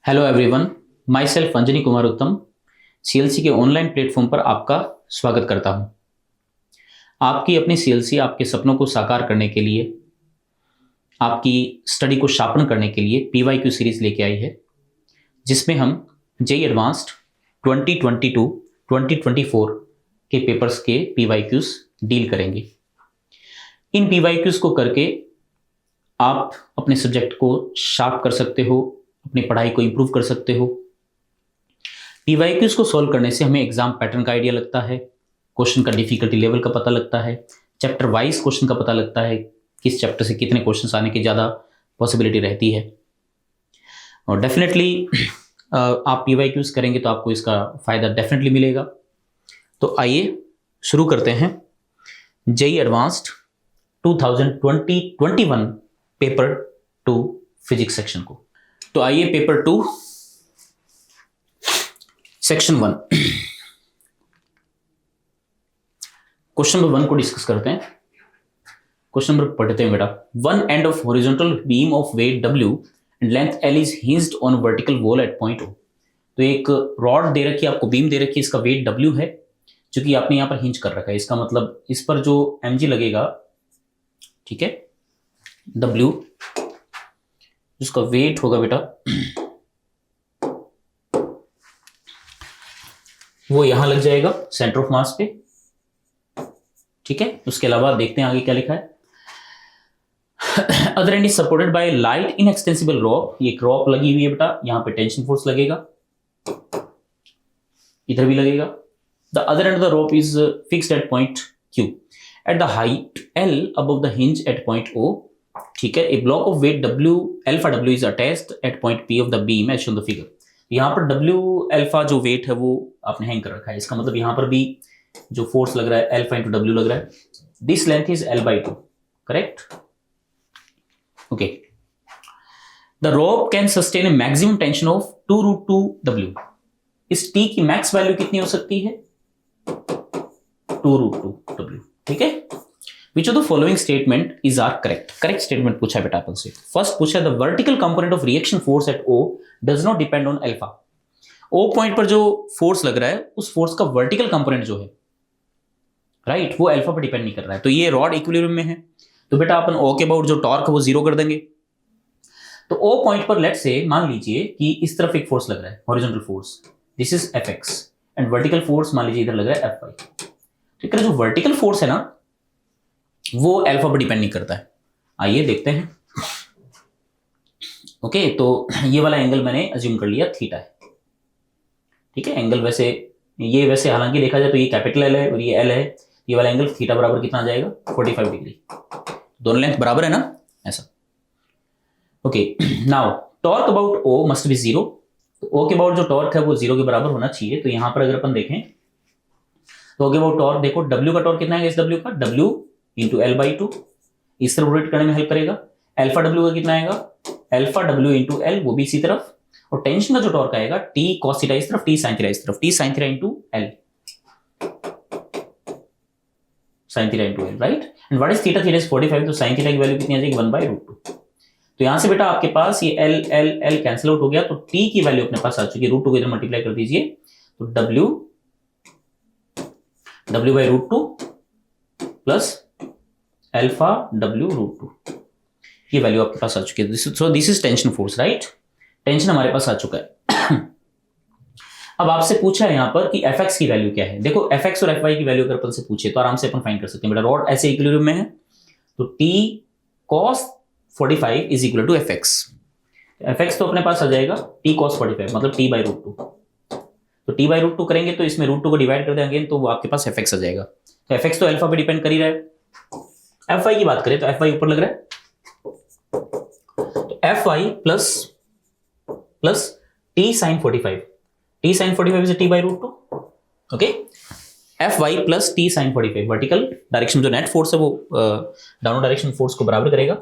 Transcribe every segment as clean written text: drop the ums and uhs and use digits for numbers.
Hello everyone, my self Anjani Kumar उत्तम CLC के online platform पर आपका स्वागत करता हूं। आपकी अपनी सीएलसी आपके सपनों को साकार करने के लिए, आपकी स्टडी को शार्पन करने के लिए पीवाईक्यू सीरीज लेके आई है, जिसमें हम जेईई एडवांस्ड 2022-2024 के पेपर्स के पीवाईक्यूज डील करेंगे। इन पीवाईक्यूज को करके आप अपने सब्जेक्ट को शार्प कर सकते हो, अपनी पढ़ाई को इंप्रूव कर सकते हो। पीवाईक्यूज को सॉल्व करने से हमें एग्जाम पैटर्न का आइडिया लगता है, क्वेश्चन का डिफिकल्टी लेवल का पता लगता है, चैप्टर वाइज क्वेश्चन का पता लगता है, किस चैप्टर से कितने क्वेश्चंस आने की ज़्यादा पॉसिबिलिटी रहती है। और डेफिनेटली आप पीवाईक्यूज करेंगे तो आपको इसका फ़ायदा डेफिनेटली मिलेगा। तो आइए शुरू करते हैं JEE advanced 2020-21 paper 2 physics section को। तो आइए पेपर 2 सेक्शन 1 क्वेश्चन नंबर 1 को डिस्कस करते हैं। क्वेश्चन नंबर पढ़ते हैं बेटा। One end of horizontal beam of weight W and length L is hinged on vertical wall at point O। तो एक रॉड दे रखी है, आपको बीम दे रखी है, इसका वेट W है, जो कि आपने यहाँ पर हिंज कर रखा है। इसका मतलब इस पर जो mg लगेगा, ठीक है, W जिसका वेट होगा बेटा वो यहां लग जाएगा सेंटर ऑफ मास पे, ठीक है। उसके अलावा देखते हैं आगे क्या लिखा है। Other end is supported by light inextensible rope. ये एक रॉप लगी हुई है बेटा, यहां पे टेंशन फोर्स लगेगा, इधर भी लगेगा। The other end of the rope is fixed at point Q at the height L above the hinge at point O, ठीक है। A block of weight W alpha W is attached at point P of the beam as shown the figure. यहाँ पर W alpha जो wait है वो आपने hang कर रखा है। इसका मतलब यहाँ पर भी जो फोर्स लग रहा है अल्फा इंटू W लग रहा है। This length is L/2, correct, okay. The rope can sustain A maximum tension of 2√2 W। इस T की मैक्स वैल्यू कितनी हो सकती है? 2√2 W, ठीक है। Which of the following statement is are correct? Correct statement पूछा बेटा अपन से। फर्स्ट पूछा the vertical component of reaction force eight O does not depend on alpha. O point पर जो फोर्स लग रहा है उस फोर्स का वर्टिकल कंपोनेंट जो है, राइट, वो अल्फा पर डिपेंड नहीं कर रहा है। तो ये रॉड इक्विलिब्रियम में है, तो बेटा अपन O के अबाउट जो टॉर्क है वो 0 कर देंगे। तो O पॉइंट पर लेट से मान लीजिए कि इस तरफ एक फोर्स लग रहा है, horizontal force, this is Fx, and vertical force मान लीजिए इधर लग रहा है Fy। ठीक है, जो वर्टिकल फोर्स है ना वो अल्फा पर डिपेंड नहीं करता है। आइए देखते हैं। ओके, तो ये वाला एंगल मैंने अज्यूम कर लिया थीटा है, ठीक है। एंगल वैसे ये वैसे हालांकि देखा जाए तो ये कैपिटल L है और ये L है। ये वाला एंगल थीटा बराबर कितना आ जाएगा? 45 डिग्री। दोनों लेंथ बराबर है ना, ऐसा। Okay, now torque about O must be 0। तो O के अबाउट जो टॉर्क है वो 0 के बराबर होना चाहिए। तो यहां पर अगर अपन देखें तो O के अबाउट टॉर्क देखो, W का टॉर्क कितना है इस W का? W इंटू L/2, इस तरफ रोटेट करने में हेल्प करेगा। अल्फा W का कितना आएगा? अल्फा W इंटू L, वो भी इसी तरफ। और टेंशन का जो टॉर्क आएगा T cos थीटा इस तरफ, T sin थीटा इस तरफ, T sin theta into L, sin theta into L, right. And what is theta? Theta is 45, तो sin थीटा की वैल्यू कितनी आ जाएगी? 1/√2। तो यहां से बेटा आपके पास ये L L L cancel out हो गया, तो T की वैल्यू अपने पास आ चुकी है। √2 को इधर मल्टीप्लाई कर दीजिए, तो W/√2 प्लस अल्फा W√2, ये वैल्यू आपके पास आ चुकी है। सो this is tension force, right. Tension हमारे पास आ चुका है। अब आपसे पूछा है यहाँ पर कि Fx की वैल्यू क्या है। देखो Fx और Fy की वैल्यू अगर अपन से पूछे तो आराम से अपन फाइंड कर सकते हैं बेटा। रॉड ऐसे इक्विलिब्रियम में है, तो T cos 45 is equal to Fx। Fx तो अपने पास आ जाएगा T cos 45 मतलब T/√2। तो T/√2 करेंगे तो इसमें √2 को डिवाइड कर देंगे तो वो आपके पास Fx आ जाएगा। तो Fx तो अल्फा पे डिपेंड कर ही रहा है। Fy की बात करें तो Fy ऊपर लग रहा है, तो Fy plus T sin 45, T sin 45 is T/√2, okay. Fy plus T sin 45, vertical direction जो नेट फोर्स है वो डाउनवर्ड डायरेक्शन फोर्स को बराबर करेगा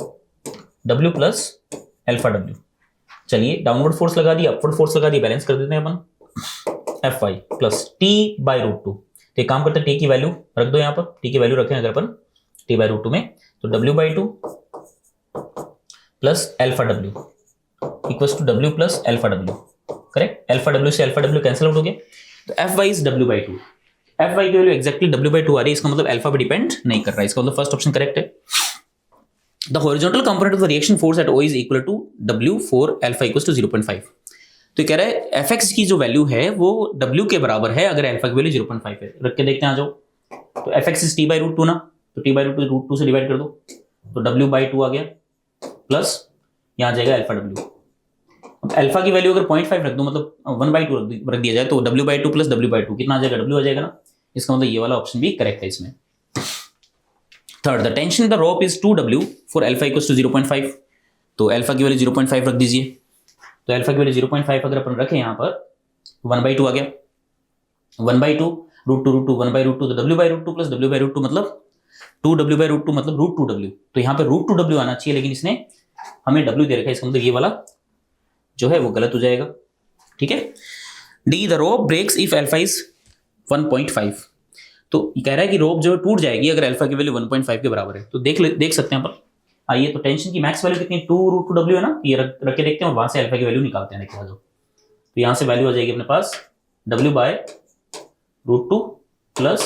W प्लस अल्फा W। चलिए डाउनवर्ड फोर्स लगा दी, अपवर्ड फोर्स लगा दी, बैलेंस कर देते हैं अपन। Fy प्लस T/√2, तो एक काम करते हैं T की वैल्यू रख दो यहाँ पर। T की वैल्यू रखें अगर अपन T/√2 में, तो W/2 plus alpha W equals to W plus alpha W। Correct, alpha W से अल्फा डब्ल्यू कैंसिल आउट हो गया, तो F Y is W by two, F Y की value exactly W by two आ रही है, इसका मतलब अल्फा पे डिपेंड नहीं कर रहा है, इसका मतलब फर्स्ट ऑप्शन करेक्ट है। The horizontal component of the reaction force at O is equal to W for alpha equal to 0.5। तो ये कह रहा है एफ एक्स की जो वैल्यू है वो डब्ल्यू के बराबर है अगर अल्फा की वैल्यू 0.5 है। रख के देखते हैं, आ जाओ। तो F X is T by root two ना, तो टी बाई रूट टू से डिवाइड कर दो, तो डब्ल्यू बाई टू आ गया, प्लस यहाँ आ जाएगा अल्फा डब्ल्यू। अल्फा की वैल्यू अगर 0.5 रख दो, मतलब 1/2 रख दिया जाए, तो W by to plus W by to कितना आ जाएगा, डब्ल्यू आ जाएगा ना। इसका मतलब ये वाला ऑप्शन भी करेक्ट है इसमें। Third, the tension in the rope is 2W for alpha equals to 0.5। तो अल्फा की वैल्यू 0.5 रख दीजिए, तो अल्फा की वैल्यू 0.5 अगर अपन रखें यहाँ पर 1/2 आ गया, 1/2 रूट टू 1/2, तो W by root two plus W by root two मतलब 2W बाई रूट टू मतलब रूट 2W। तो यहाँ पे रूट 2W आना चाहिए, लेकिन इसने हमें W दे रखा है, इसका मतलब ये वाला जो है वो गलत हो जाएगा। ठीक है। D, the rope breaks if alpha is 1.5। तो कह रहा है कि रोप जो टूट जाएगी अगर अल्फा की वैल्यू 1.5 के बराबर है। तो देख सकते हैं पर। आइए, तो टेंशन की मैक्स वैल्यू कितनी, 2 रूट 2W है ना, ये रख के देखते हैं और वहां से अल्फा की वैल्यू निकालते हैं। देखिए आ जाओ, तो यहाँ से वैल्यू आ जाएगी अपने पास W by root 2 plus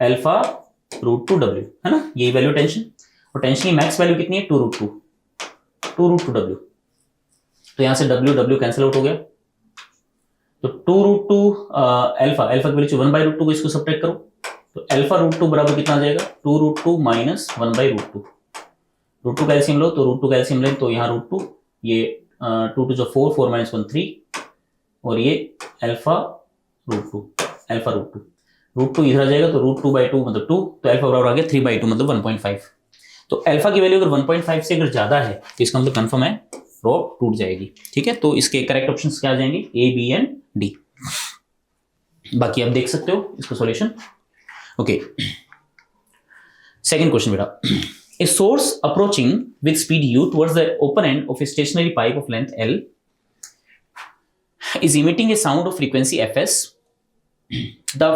alpha root 2W, है ना, यही वैल्यू टेंशन। और टेंशन की मैक्स वैल्यू कितनी है, 2 रूट 2W। तो यहाँ से W कैंसिल आउट हो गया, तो 2 रूट 2 अल्फा की वैल्यू 1/√2 को इसको सब्ट्रैक्ट करो, तो अल्फा रूट 2 बराबर कितना आ जाएगा, 2 रूट 2 माइनस 1/√2। रूट 2 कैल्सियम लो, तो रूट 2 कैल्सियम ले, तो यहाँ रूट 2, ये 2 2 जो 4 माइनस 1 3, और ये अल्फा रूट 2 रूट 2 इधर आ जाएगा, तो रूट 2/2 मतलब 2, तो अल्फा बराबर आ गया 3/2 मतलब 1.5। तो अल्फा की वैल्यू अगर 1.5 से अगर ज्यादा है तो इसका मतलब कंफर्म है रोप टूट जाएगी। ठीक है, तो इसके करेक्ट ऑप्शंस क्या आ जाएंगे, ए, बी एंड डी। बाकी आप देख सकते हो इसका सॉल्यूशन। ओके, सेकंड क्वेश्चन बेटा, a source approaching with speed u towards the open end of a stationary pipe of length l is emitting a sound of frequency fs. The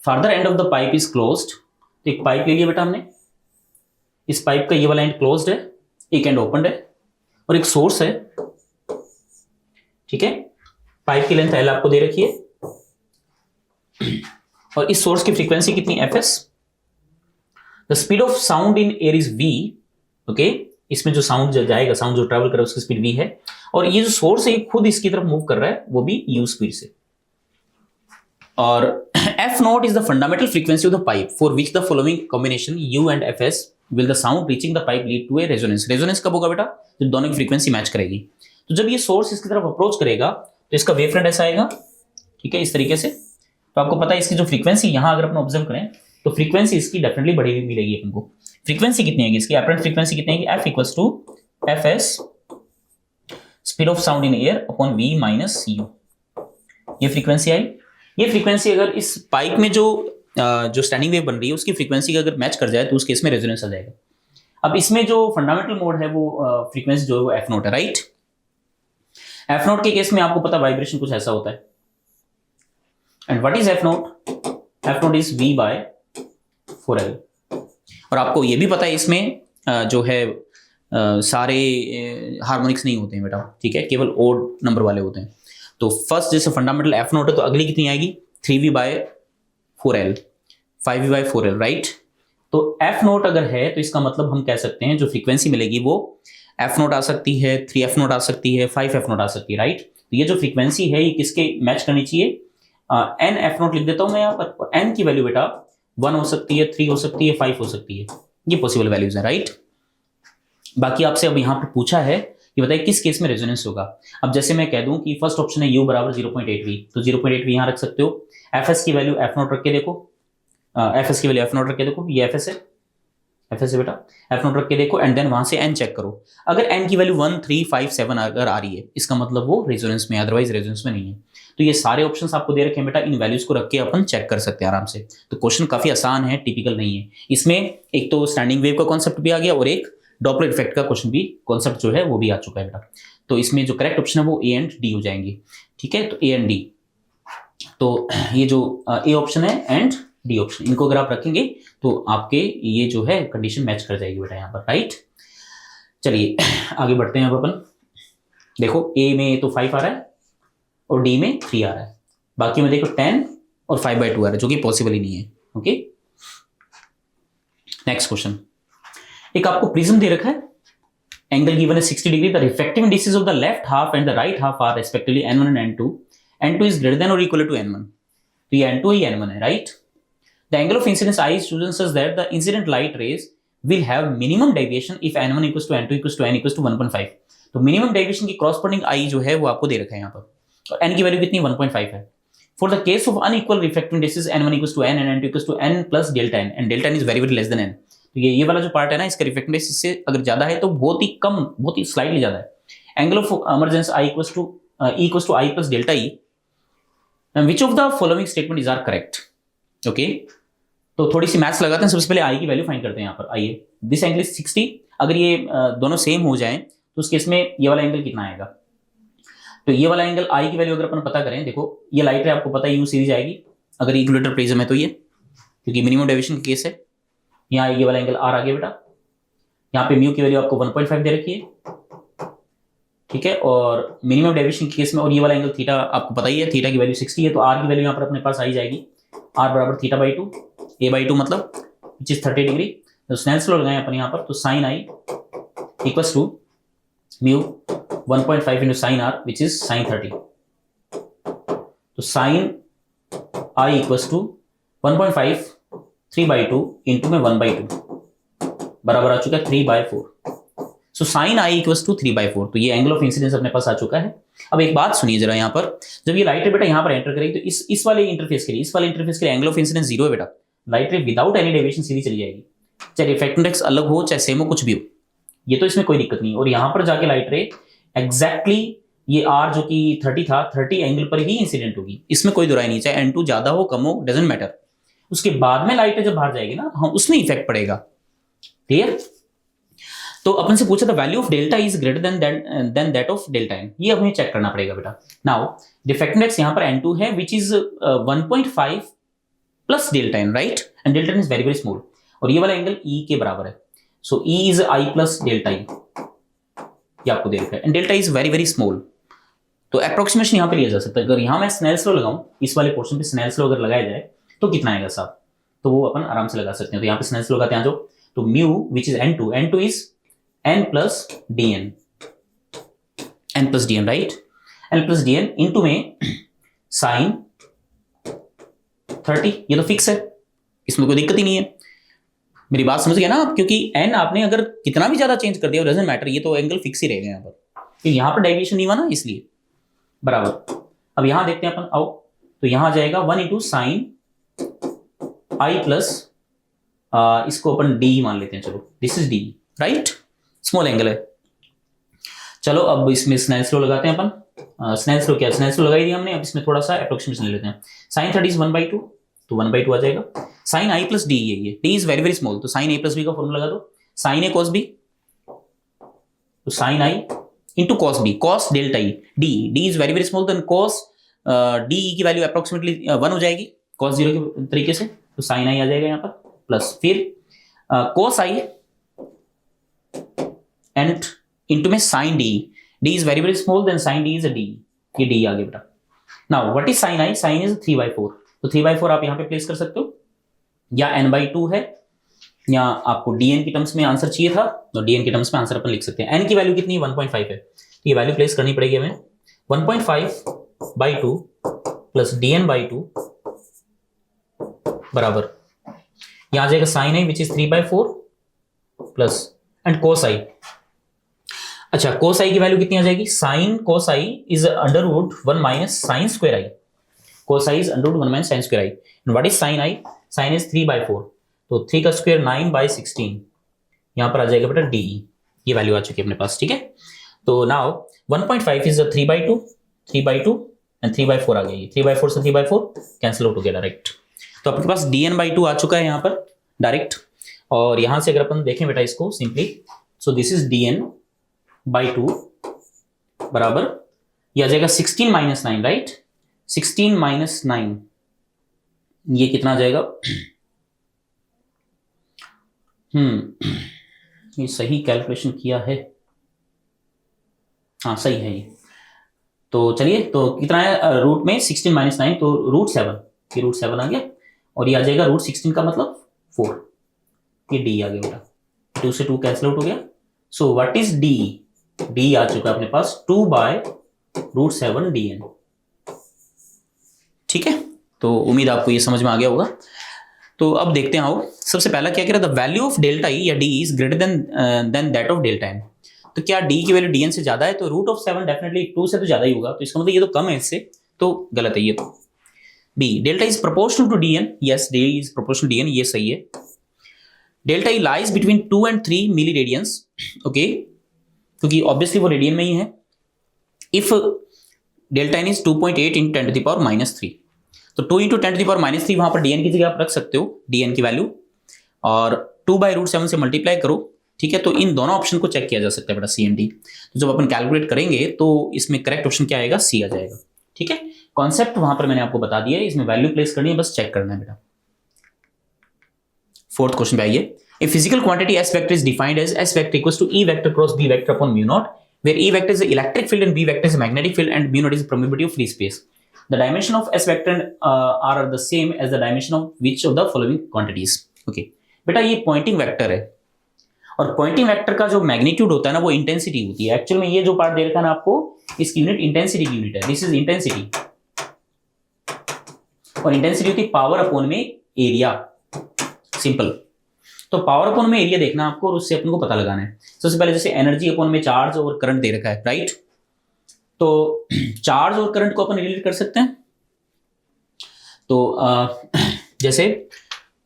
farther end of the pipe is closed. तो एक pipe ले लिया बेटा हमने, इस pipe का ये वाला एंड क्लोज्ड है, एक एंड ओपन है, और एक सोर्स है। ठीक है, पाइप की लेंथ l आपको दे रखी है, और इस सोर्स की फ्रीक्वेंसी कितनी, fs। The speed of sound in air is v। Okay, इसमें जो साउंड जाएगा, साउंड जो ट्रैवल कर रहा है उसकी स्पीड v है, और ये जो सोर्स है खुद इसकी तरफ मूव कर रहा है, वो भी u स्पीड से। और f naught is the fundamental frequency of the pipe for which the following combination u and fs will the sound reaching the pipe lead to a resonance. Resonance कब होगा बेटा, जब दोनों की फ्रीक्वेंसी मैच करेगी। तो जब ये सोर्स इसकी तरफ अप्रोच करेगा तो इसका वेव फ्रंट ऐसा आएगा, ठीक है, इस तरीके से। तो आपको पता है इसकी जो फ्रीक्वेंसी यहां अगर अपन ऑब्जर्व करें तो फ्रीक्वेंसी इसकी डेफिनेटली बढ़ी हुई मिलेगी अपन को। फ्रीक्वेंसी कितनी है इसकी, अपरेंट फ्रीक्वेंसी कितनी है, f equals to fs speed of sound in air upon v minus u। ये फ्रीक्वेंसी आई। ये फ्रीक्वेंसी अगर इस पाइप में जो स्टैंडिंग वेव बन रही है उसकी फ्रीक्वेंसी का अगर मैच कर जाए तो उस केस में रेजोनेंस आ जाएगा। अब इसमें जो फंडामेंटल मोड है वो फ्रीक्वेंसी जो है वो f नॉट है, राइट। f नॉट के केस में आपको पता वाइब्रेशन कुछ ऐसा होता है। And what is f naught, f naught is v by 4l। और आपको ये भी पता है इसमें जो है सारे हार्मोनिक्स नहीं होते हैं बेटा, ठीक है, केवल ओड नंबर वाले होते हैं। तो फर्स्ट जैसे फंडामेंटल f नॉट है तो अगली कितनी आएगी, 3v by 4l, 5v by 4l, right. तो f नॉट अगर है तो इसका मतलब हम कह सकते हैं जो फ्रीक्वेंसी मिलेगी वो f नॉट आ सकती है, 3f नॉट आ सकती है, 5f नॉट आ सकती है, राइट। तो ये जो फ्रीक्वेंसी है ये किसके मैच करनी चाहिए, n f नॉट लिख देता हूं मैं यहाँ पर। n की वैल्यू बेटा 1 हो सकती है, 3 हो सकती है, 5 हो सकती है, ये पॉसिबल वैल्यूज है, राइट। बाकी आपसे अब यहाँ पर पूछा है कि बताइए किस केस में रेजोनेंस होगा। अब जैसे मैं कह दूं कि फर्स्ट ऑप्शन है u बराबर 0.8v, तो 0.8v यहाँ रख सकते हो। fs की वैल्यू f नॉट रख के देखो, fs की वैल्यू f नॉट रख के देखो, ये fs है, fs है बेटा, f नॉट रख के देखो, एंड देन वहां से n चेक करो। अगर n की वैल्यू 1, 3, 5, 7 अगर आ रही है इसका मतलब वो रेजोनेंस में, अदरवाइज रेजोनेंस में नहीं है। तो ये सारे ऑप्शंस आपको दे रखे हैं बेटा, इन वैल्यूज को रख के अपन चेक कर सकते हैं आराम से। तो क्वेश्चन काफी आसान है, टिपिकल नहीं है। इसमें एक तो स्टैंडिंग वेव का कॉन्सेप्ट भी आ गया और एक डॉपलर इफेक्ट का क्वेश्चन भी, कॉन्सेप्ट जो है वो भी आ चुका है बेटा। तो इसमें जो करेक्ट ऑप्शन है वो ए एंड डी हो जाएंगे, ठीक है। तो ए एंड डी, तो ये जो ए ऑप्शन है एंड डी ऑप्शन, इनको अगर आप रखेंगे तो आपके ये जो है कंडीशन मैच कर जाएगी बेटा यहाँ पर, राइट। चलिए आगे बढ़ते हैं अब अपन। देखो ए में तो 5 आ रहा है और डी में 3 आ रहा है, बाकी में देखो 10 और 5/2 आ रहा है, जो कि पॉसिबल ही नहीं है। Okay, next question. एक आपको प्रिज्म दे रखा है, एंगल गिवन है 60 degree, the refractive indices of the left half and the right half are respectively n1 and n2, n2 is greater than और इक्वल टू n1, तो ये n2 ही n1 है, right. The angle of incidence I is chosen such that the incident light rays will have minimum deviation if n1 equals to n2 equals to n equals to 1.5, तो minimum deviation की corresponding I जो है वो आपको दे रखा है यहाँ पर, और n की वैल्यू कितनी 1.5 है। For the case of unequal refractive indices n1 equals to n and n2 equals to n plus delta n and delta n is very very less than n, तो ये वाला जो पार्ट है ना, इसका रिफ्रैक्टिव इंडेक्स से अगर ज्यादा है तो बहुत ही कम, बहुत ही स्लाइटली ज्यादा है। Angle of emergence I equals to I plus delta E, which of the following statement is are correct? Okay, तो थोड़ी सी मैथ्स लगाते हैं। सबसे पहले I की वैल्यू फाइंड करते हैं यहाँ पर। आइए, दिस एंगल इज 60, अगर ये दोनों सेम हो जाएं तो उस केस में ये वाला एंगल कितना आएगा, तो ये वाला एंगल I की वैल्यू अगर अपन पता करें, देखो ये लाइट है, आपको पता है यू सीरीज आएगी अगर इक्विलेटरल प्रिज्म है तो, ये क्योंकि मिनिमम डेविएशन का केस है। यहाँ ये वाला एंगल R आ गया बेटा, यहाँ पे म्यू की वैल्यू आपको 1.5 दे रखी है, ठीक है, और मिनिमम डेविएशन के केस में, और ये वाला एंगल थीटा आपको पता ही है, थीटा की वैल्यू 60 है, तो R की वैल्यू यहाँ पर अपने पास आई जाएगी, R बराबर θ/2, a/2 मतलब विच इज 30 डिग्री। तो स्नेल्स लॉ लगाएं अपन यहाँ पर, तो sine I equals to mu 1.5 into sine R which is sine 30, तो sine I equals to 1.5 3/2 into में 1/2 बराबर आ चुका है 3/4, so sine I equals to 3/4, तो ये एंगल ऑफ इंसिडेंस अपने पास आ चुका है। अब एक बात सुनिए जरा, यहाँ पर जब ये लाइट रे बेटा यहाँ पर एंटर करेगी तो इस वाले इंटरफेस के लिए एंगल ऑफ इंसिडेंस 0 है बेटा, लाइट रे विदाउट एनी डेविएशन सीधी चली जाएगी, चाहे रिफ्रैक्टिव इंडेक्स अलग हो चाहे सेम हो, कुछ भी हो, ये तो इसमें कोई दिक्कत नहीं। और यहाँ पर जाके लाइट रे एग्जैक्टली ये R जो कि 30 था, 30 एंगल पर ही इंसिडेंट होगी, इसमें कोई दुराई नहीं, चाहे n2 ज्यादा हो कम हो, डजंट मैटर। उसके बाद में लाइट जब बाहर जाएगी ना, हम उसमें इफेक्ट पड़ेगा, क्लियर। तो अपन से पूछा था value of delta is greater than that of delta n, ये हमें चेक करना पड़ेगा बेटा। नाउ रिफ्रैक्टिव इंडेक्स यहाँ पर n2 है which is 1.5 plus delta n, right, and delta n is very very small, और ये वाला एंगल E के बराबर है, सो E is I plus delta E, ये आपको दे रखा है, and delta is very very small, तो अप्रोक्सीमेशन यहाँ पे लिया जा सकता है। अगर यहाँ मैं स्नेल्स लॉ लगाऊं, इस वाले पोर्शन पे स्नेल्स लॉ अगर लगाया जाए तो कितना आएगा साहब, तो वो अपन आराम से लगा सकते हैं। तो यहाँ पे स्नेल्स लॉ लगाते हैं, जो तो mu which is n2 is n plus dn, right, n plus dn into में साइन 30, ये तो फिक्स है, इसमें कोई दिक्कत ही नहीं है। मेरी बात समझ गया ना आप, क्योंकि n आपने अगर कितना भी ज्यादा चेंज कर दिया डजंट मैटर, ये तो एंगल फिक्स ही रहेगा यहाँ पर, क्योंकि यहाँ पर डेविएशन नहीं हुआ ना, इसलिए बराबर। अब यहां देखते हैं अपन, आओ, तो यहां आ जाएगा 1 इंटू साइन I प्लस इसको अपन D ही मान लेते हैं, चलो this is D, right, small angle है। चलो अब इसमें स्नेल्स लॉ लगाते हैं अपन। स्नेल्स लॉ क्या है, स्नेल्स लॉ लगाई दिया हमने, अब इसमें थोड़ा सा अप्रोक्सीमेशन ले लेते हैं। साइन 30 इज 1/2, तो 1/2 आ जाएगा। साइन I प्लस D, ये D is very very small, तो साइन A प्लस B का फॉर्मूला लगा दो, साइन A cos B, तो sine I into cos B, cos delta E, D is very very small, then cos D की value approximately 1 हो जाएगी cos 0 के तरीके से, तो साइन आई आ जाएगा यहाँ पर, प्लस फिर कॉस आई एंड इंटू में sine D is very very small, then sine D is D, ये डी आ गया बेटा। Now what is sine I, sine is 3/4, तो 3/4 आप यहाँ पे प्लेस कर सकते हो, या n/2 है, या आपको dn की टर्म्स में आंसर चाहिए था, तो dn की टर्म्स में आंसर अपन लिख सकते हैं। n की वैल्यू कितनी है, 1.5 है, तो ये वैल्यू प्लेस करनी पड़ेगी हमें, 1.5/2 प्लस dn/2 बराबर, यहां आ जाएगा sine I which is 3/4 plus and cos I. अच्छा, कोस आई की वैल्यू कितनी आ जाएगी, sine cos I is √1 minus sine square I, cos I is √1 minus sine square I, and what is sine I, sine is 3/4, तो 3 का square 9/16, यहां पर आ जाएगा बेटा डी, ये वैल्यू आ चुकी है अपने पास, ठीक है। तो नाउ 1.5 इज 3/2 एंड 3/4 आ गई, 3/4 से 3/4 कैंसिल आउट हो गया डायरेक्ट, तो अपने पास dn/2 आ चुका है यहाँ पर डायरेक्ट। और यहां से अगर अपन देखें बेटा इसको simply, so this is dn/2 बराबर, ये आ जाएगा 16 - 9, राइट, 16 - 9, ये कितना आ जाएगा, ये सही कैलकुलेशन किया है, हाँ सही है ये, तो चलिए, तो कितना है रूट में 16 माइनस 9, तो √7, ये √7 आ गया, और ये आ जाएगा √16 का मतलब 4, ये डी आ गया बेटा, 2 से 2 कैंसिल आउट हो गया। So what is D? D आ चुका है अपने पास 2/√7 dn। ठीक है, तो उम्मीद आपको ये समझ में आ गया होगा। तो अब देखते हैं, आओ सबसे पहला क्या कह रहा था, वैल्यू ऑफ डेल्टा ई या D is greater than that of delta N. तो क्या डी की वैल्यू dn से ज्यादा है? तो √7 डेफिनेटली 2 से तो ज्यादा ही होगा, तो इसका मतलब ये तो कम है इससे, तो गलत है ये तो। B, delta is proportional to dn, yes D is proportional dn, ये सही है। Delta E lies between 2 and 3 milli radians, okay, क्योंकि ऑब्वियसली वो रेडियन में ही है। इफ डेल्टा एन इज 2.8 × 10⁻³ तो 2 × 10⁻³ वहां पर dn की जगह आप रख सकते हो, dn की वैल्यू, और 2/√7 से मल्टीप्लाई करो। ठीक है, तो इन दोनों ऑप्शन को चेक किया जा सकता है बेटा, सी एंड डी। तो जब अपन कैलकुलेट करेंगे तो इसमें करेक्ट ऑप्शन क्या आएगा? सी आ जाएगा। ठीक है, कॉन्सेप्ट वहां पर मैंने आपको बता दिया है, इसमें वैल्यू प्लेस करनी है, बस चेक करना है बेटा। फोर्थ क्वेश्चन पे आइए। A physical quantity S vector is defined as S vector equals to E vector cross B vector upon mu naught, where E vector is the electric field and B vector is the magnetic field and mu naught is the permeability of free space. The dimension of S vector are the same as the dimension of which of the following quantities? Okay, बेटा ये Poynting vector है, और Poynting vector का जो magnitude होता है ना वो इंटेंसिटी होती है। एक्चुअल में ये जो पार्ट दे रखा है ना आपको, इसकी यूनिट इंटेंसिटी की यूनिट है, दिस इज इंटेंसिटी, और इंटेंसिटी होती है पावर अपॉन में एरिया, सिंपल। तो पावर अपॉन में एरिया देखना आपको, और उससे अपन को पता लगाना है। सबसे पहले जैसे एनर्जी अपॉन में चार्ज और करंट दे रखा है, राइट? तो चार्ज और करंट को अपन रिलेट कर सकते हैं। तो जैसे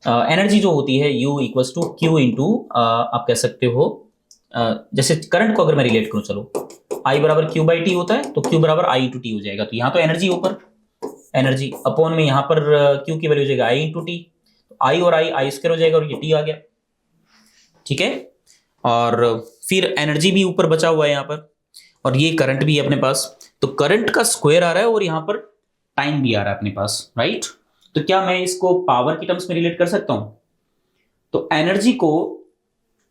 एनर्जी जो होती है U = Q इंटू आप कह सकते हो, जैसे करंट को अगर मैं रिलेट करूं, चलो I = Q/T होता है, तो Q = I × T हो जाएगा। तो यहां तो एनर्जी ऊपर, एनर्जी अपॉन में यहां पर Q की वैल्यू हो जाएगा I × T, I और I² हो जाएगा, और ये T आ गया। ठीक है, और फिर एनर्जी भी ऊपर बचा हुआ है यहां पर, और ये करंट भी है अपने पास, तो करंट का स्क्वायर आ रहा है, और यहां पर टाइम भी आ रहा है अपने पास, राइट? तो क्या मैं इसको पावर की टर्म्स में रिलेट कर सकता हूं? तो एनर्जी को,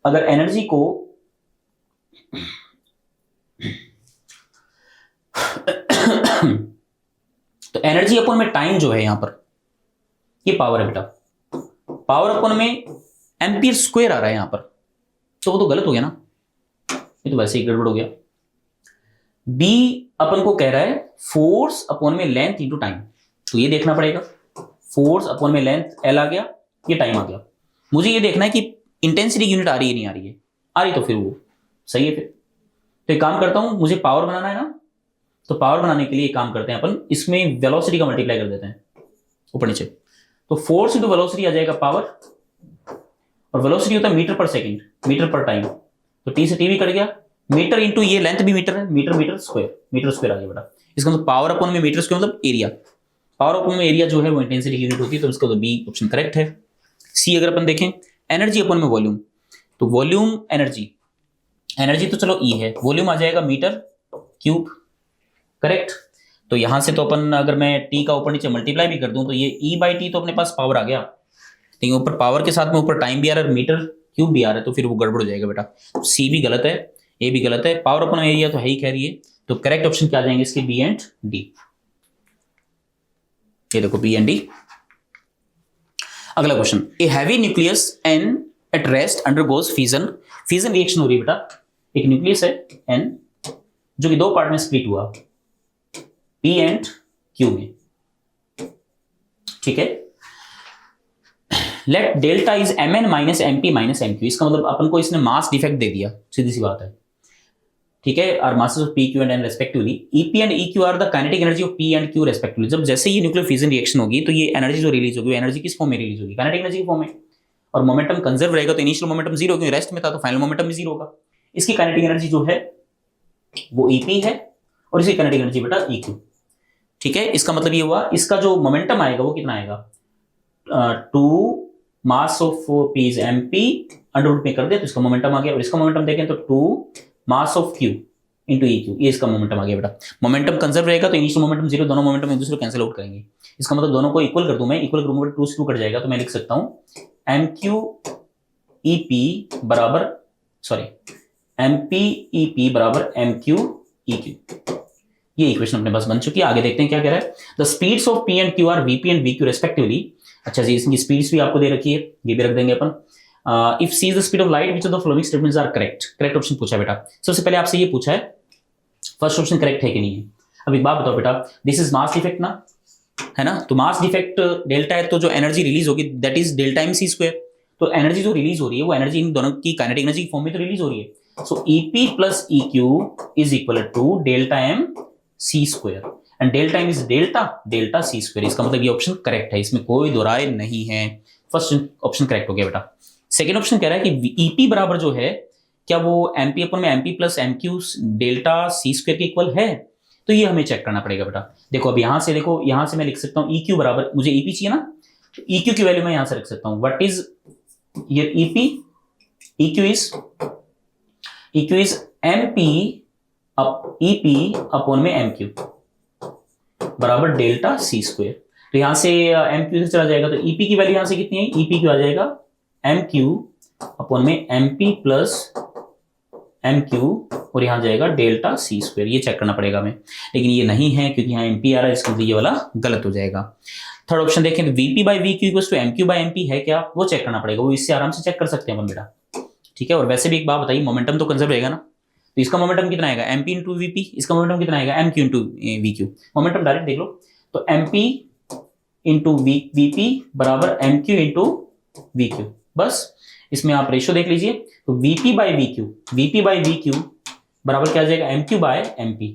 अगर एनर्जी को तो एनर्जी अपॉन में टाइम जो है यहां पर, ये पावर है बेटा, पावर अपॉन में एम्पियर स्क्वायर आ रहा है यहां पर, तो वो तो गलत हो गया ना, ये तो वैसे ही गड़बड़ हो गया। बी अपन को कह रहा है फोर्स अपॉन में लेंथ इंटू टाइम, तो ये देखना पड़ेगा, फोर्स अपॉन में लेंथ L आ गया, ये टाइम आ गया। मुझे ये देखना है कि इंटेंसिटी यूनिट आ रही है नहीं आ रही है, आ रही तो फिर वो सही है। फिर तो एक काम करता हूं, मुझे पावर बनाना है ना, तो पावर बनाने के लिए एक काम करते हैं अपन, इसमें वेलोसिटी का मल्टीप्लाई कर देते हैं ऊपर नीचे, तो फोर्स इंटू वेलोसिटी आ जाएगा पावर, और वेलोसिटी होता है मीटर पर सेकंड, मीटर पर टाइम, तो T से T भी कट गया, मीटर इंटू ये लेंथ भी मीटर है, मीटर मीटर स्क्वायर आ गया बेटा। इसका मतलब पावर अपॉन में मीटर स्क्वायर मतलब एरिया, पावर अपॉन में एरिया जो है वो इंटेंसिटी यूनिट होती है, तो इसका तो बी ऑप्शन करेक्ट है। सी अगर अपन देखें, एनर्जी अपॉन में वॉल्यूम, तो वॉल्यूम एनर्जी, एनर्जी तो चलो ई है, वॉल्यूम आ जाएगा मीटर क्यूब, करेक्ट? तो यहां से तो अपन अगर मैं टी का ऊपर नीचे मल्टीप्लाई भी कर दूं, तो ये E/T तो अपने पास पावर आ गया, लेकिन ऊपर पावर के साथ में ऊपर टाइम भी आ रहा है, मीटर क्यूब भी आ रहा है, तो फिर वो गड़बड़ हो जाएगा बेटा। सी भी गलत है, ए भी गलत है, पावर अपॉन एरिया तो है ही, कह रही है, तो करेक्ट ऑप्शन क्या आ जाएंगे इसके? B and D. ये देखो बी एंड डी। अगला question, a heavy nucleus N at rest undergoes fission, fission reaction हो रही है बेटा, एक न्यूक्लियस है एन जो कि दो पार्ट में स्प्लिट हुआ, पी एंड क्यू में, ठीक है। Let delta is mn minus mp minus mq, इसका मतलब अपन को इसने मास डिफेक्ट दे दिया, सीधी सी बात है, ठीक है। और masses of p q and n respectively, ep and eq are the kinetic energy of p and q respectively. जब जैसे ये न्यूक्लियर फिजन रिएक्शन होगी तो ये एनर्जी जो रिलीज होगी, एनर्जी किस फॉर्म में रिलीज होगी? काइनेटिक एनर्जी की फॉर्म में, और मोमेंटम कंजर्व रहेगा, तो इनिशियल मोमेंटम जीरो, क्योंकि रेस्ट में था, तो फाइनल मोमेंटम भी जीरो होगा। इसकी काइनेटिक एनर्जी जो है वो ep है, और इसकी काइनेटिक एनर्जी बेटा eq, ठीक है। इसका मतलब ये हुआ, इसका जो मोमेंटम आएगा वो कितना आएगा? 2 mass of p is mp, under root में कर दे तो इसका मोमेंटम आ गया, और इसका मोमेंटम देखें तो 2 mass of q into eq, ये इसका मोमेंटम आ गया बेटा। मोमेंटम कंजर्व रहेगा तो इनिशियल मोमेंटम जीरो, दोनों मोमेंटम एक दूसरे को कैंसिल आउट करेंगे। इसका मतलब दोनों को इक्वल कर दूं मैं, इक्वल करूंगा 2 से 2 कट जाएगा, तो मैं लिख सकता हूं mq ep बराबर mp ep बराबर mq eq, ये इक्वेशन अपने पास बन चुकी है। आगे देखते हैं क्या कह रहा है। The speeds of P and Q R VP and VQ respectively. अच्छा जी, इसकी स्पीड्स भी आपको दे रखी है, ये भी रख देंगे अपन। If C is the speed of light which of the following statements are correct. Correct option पूछा बेटा। सबसे पहले आपसे ये पूछा है फर्स्ट ऑप्शन करेक्ट है कि नहीं है। अब एक बात बताओ बेटा, दिस इज मास डिफेक्ट ना, है ना, तो मास डिफेक्ट डेल्टा है, तो जो एनर्जी रिलीज होगी that is delta M C square. तो एनर्जी जो रिलीज हो रही है वो एनर्जी इन दोनों की काइनेटिक एनर्जी की फॉर्म में तो रिलीज हो रही है। So EP plus EQ is equal to delta M C square and delta M is delta C square. इसका मतलब ये ऑप्शन करेक्ट है, इसमें कोई दो राय नहीं है। फर्स्ट ऑप्शन करेक्ट हो गया बेटा। सेकेंड ऑप्शन कह रहा है कि ईपी बराबर जो है क्या वो एमपी अपन में MP plus MQ delta C square के इक्वल है, तो ये हमें चेक करना पड़ेगा बेटा। देखो अब यहां से देखो, यहां से मैं लिख सकता हूं ईक्यू बराबर, मुझे ईपी चाहिए ना, तो ईक्यू की वैल्यू मैं यहां से रख सकता हूं व्हाट इज ये EP, EQ is MP up EP upon में एमक्यू बराबर डेल्टा सी स्क्वायर। तो यहां से एमक्यू से चला जाएगा तो ईपी की वैल्यू यहां से कितनी है, ईपी क्यू आ जाएगा एमक्यू अपॉन में एमपी प्लस एमक्यू और यहां जाएगा डेल्टा सी स्क्वायर। ये चेक करना पड़ेगा हमें, लेकिन ये नहीं है क्योंकि यहाँ एमपी आ रहा है, इसके लिए ये वाला गलत हो जाएगा। थर्ड ऑप्शन देखें तो VP by V Q equals to MQ by MP है क्या, वो चेक करना पड़ेगा। वो इससे आराम से चेक कर सकते हैं अपन बेटा, ठीक है। और वैसे भी एक बात बताइए, मोमेंटम तो कंजर्व रहेगा ना, तो इसका मोमेंटम कितना आएगा एमपी इंटू वीपी, इसका मोमेंटम कितना आएगा MQ into VQ. Momentum direct देख लो, तो एमपी इंटू वीपी बराबर एमक्यू इंटू वीक्यू, बस इसमें आप रेशियो देख लीजिए। तो वीपी बाई वीक्यू बराबर क्या आ जाएगा एमक्यू बाय एमपी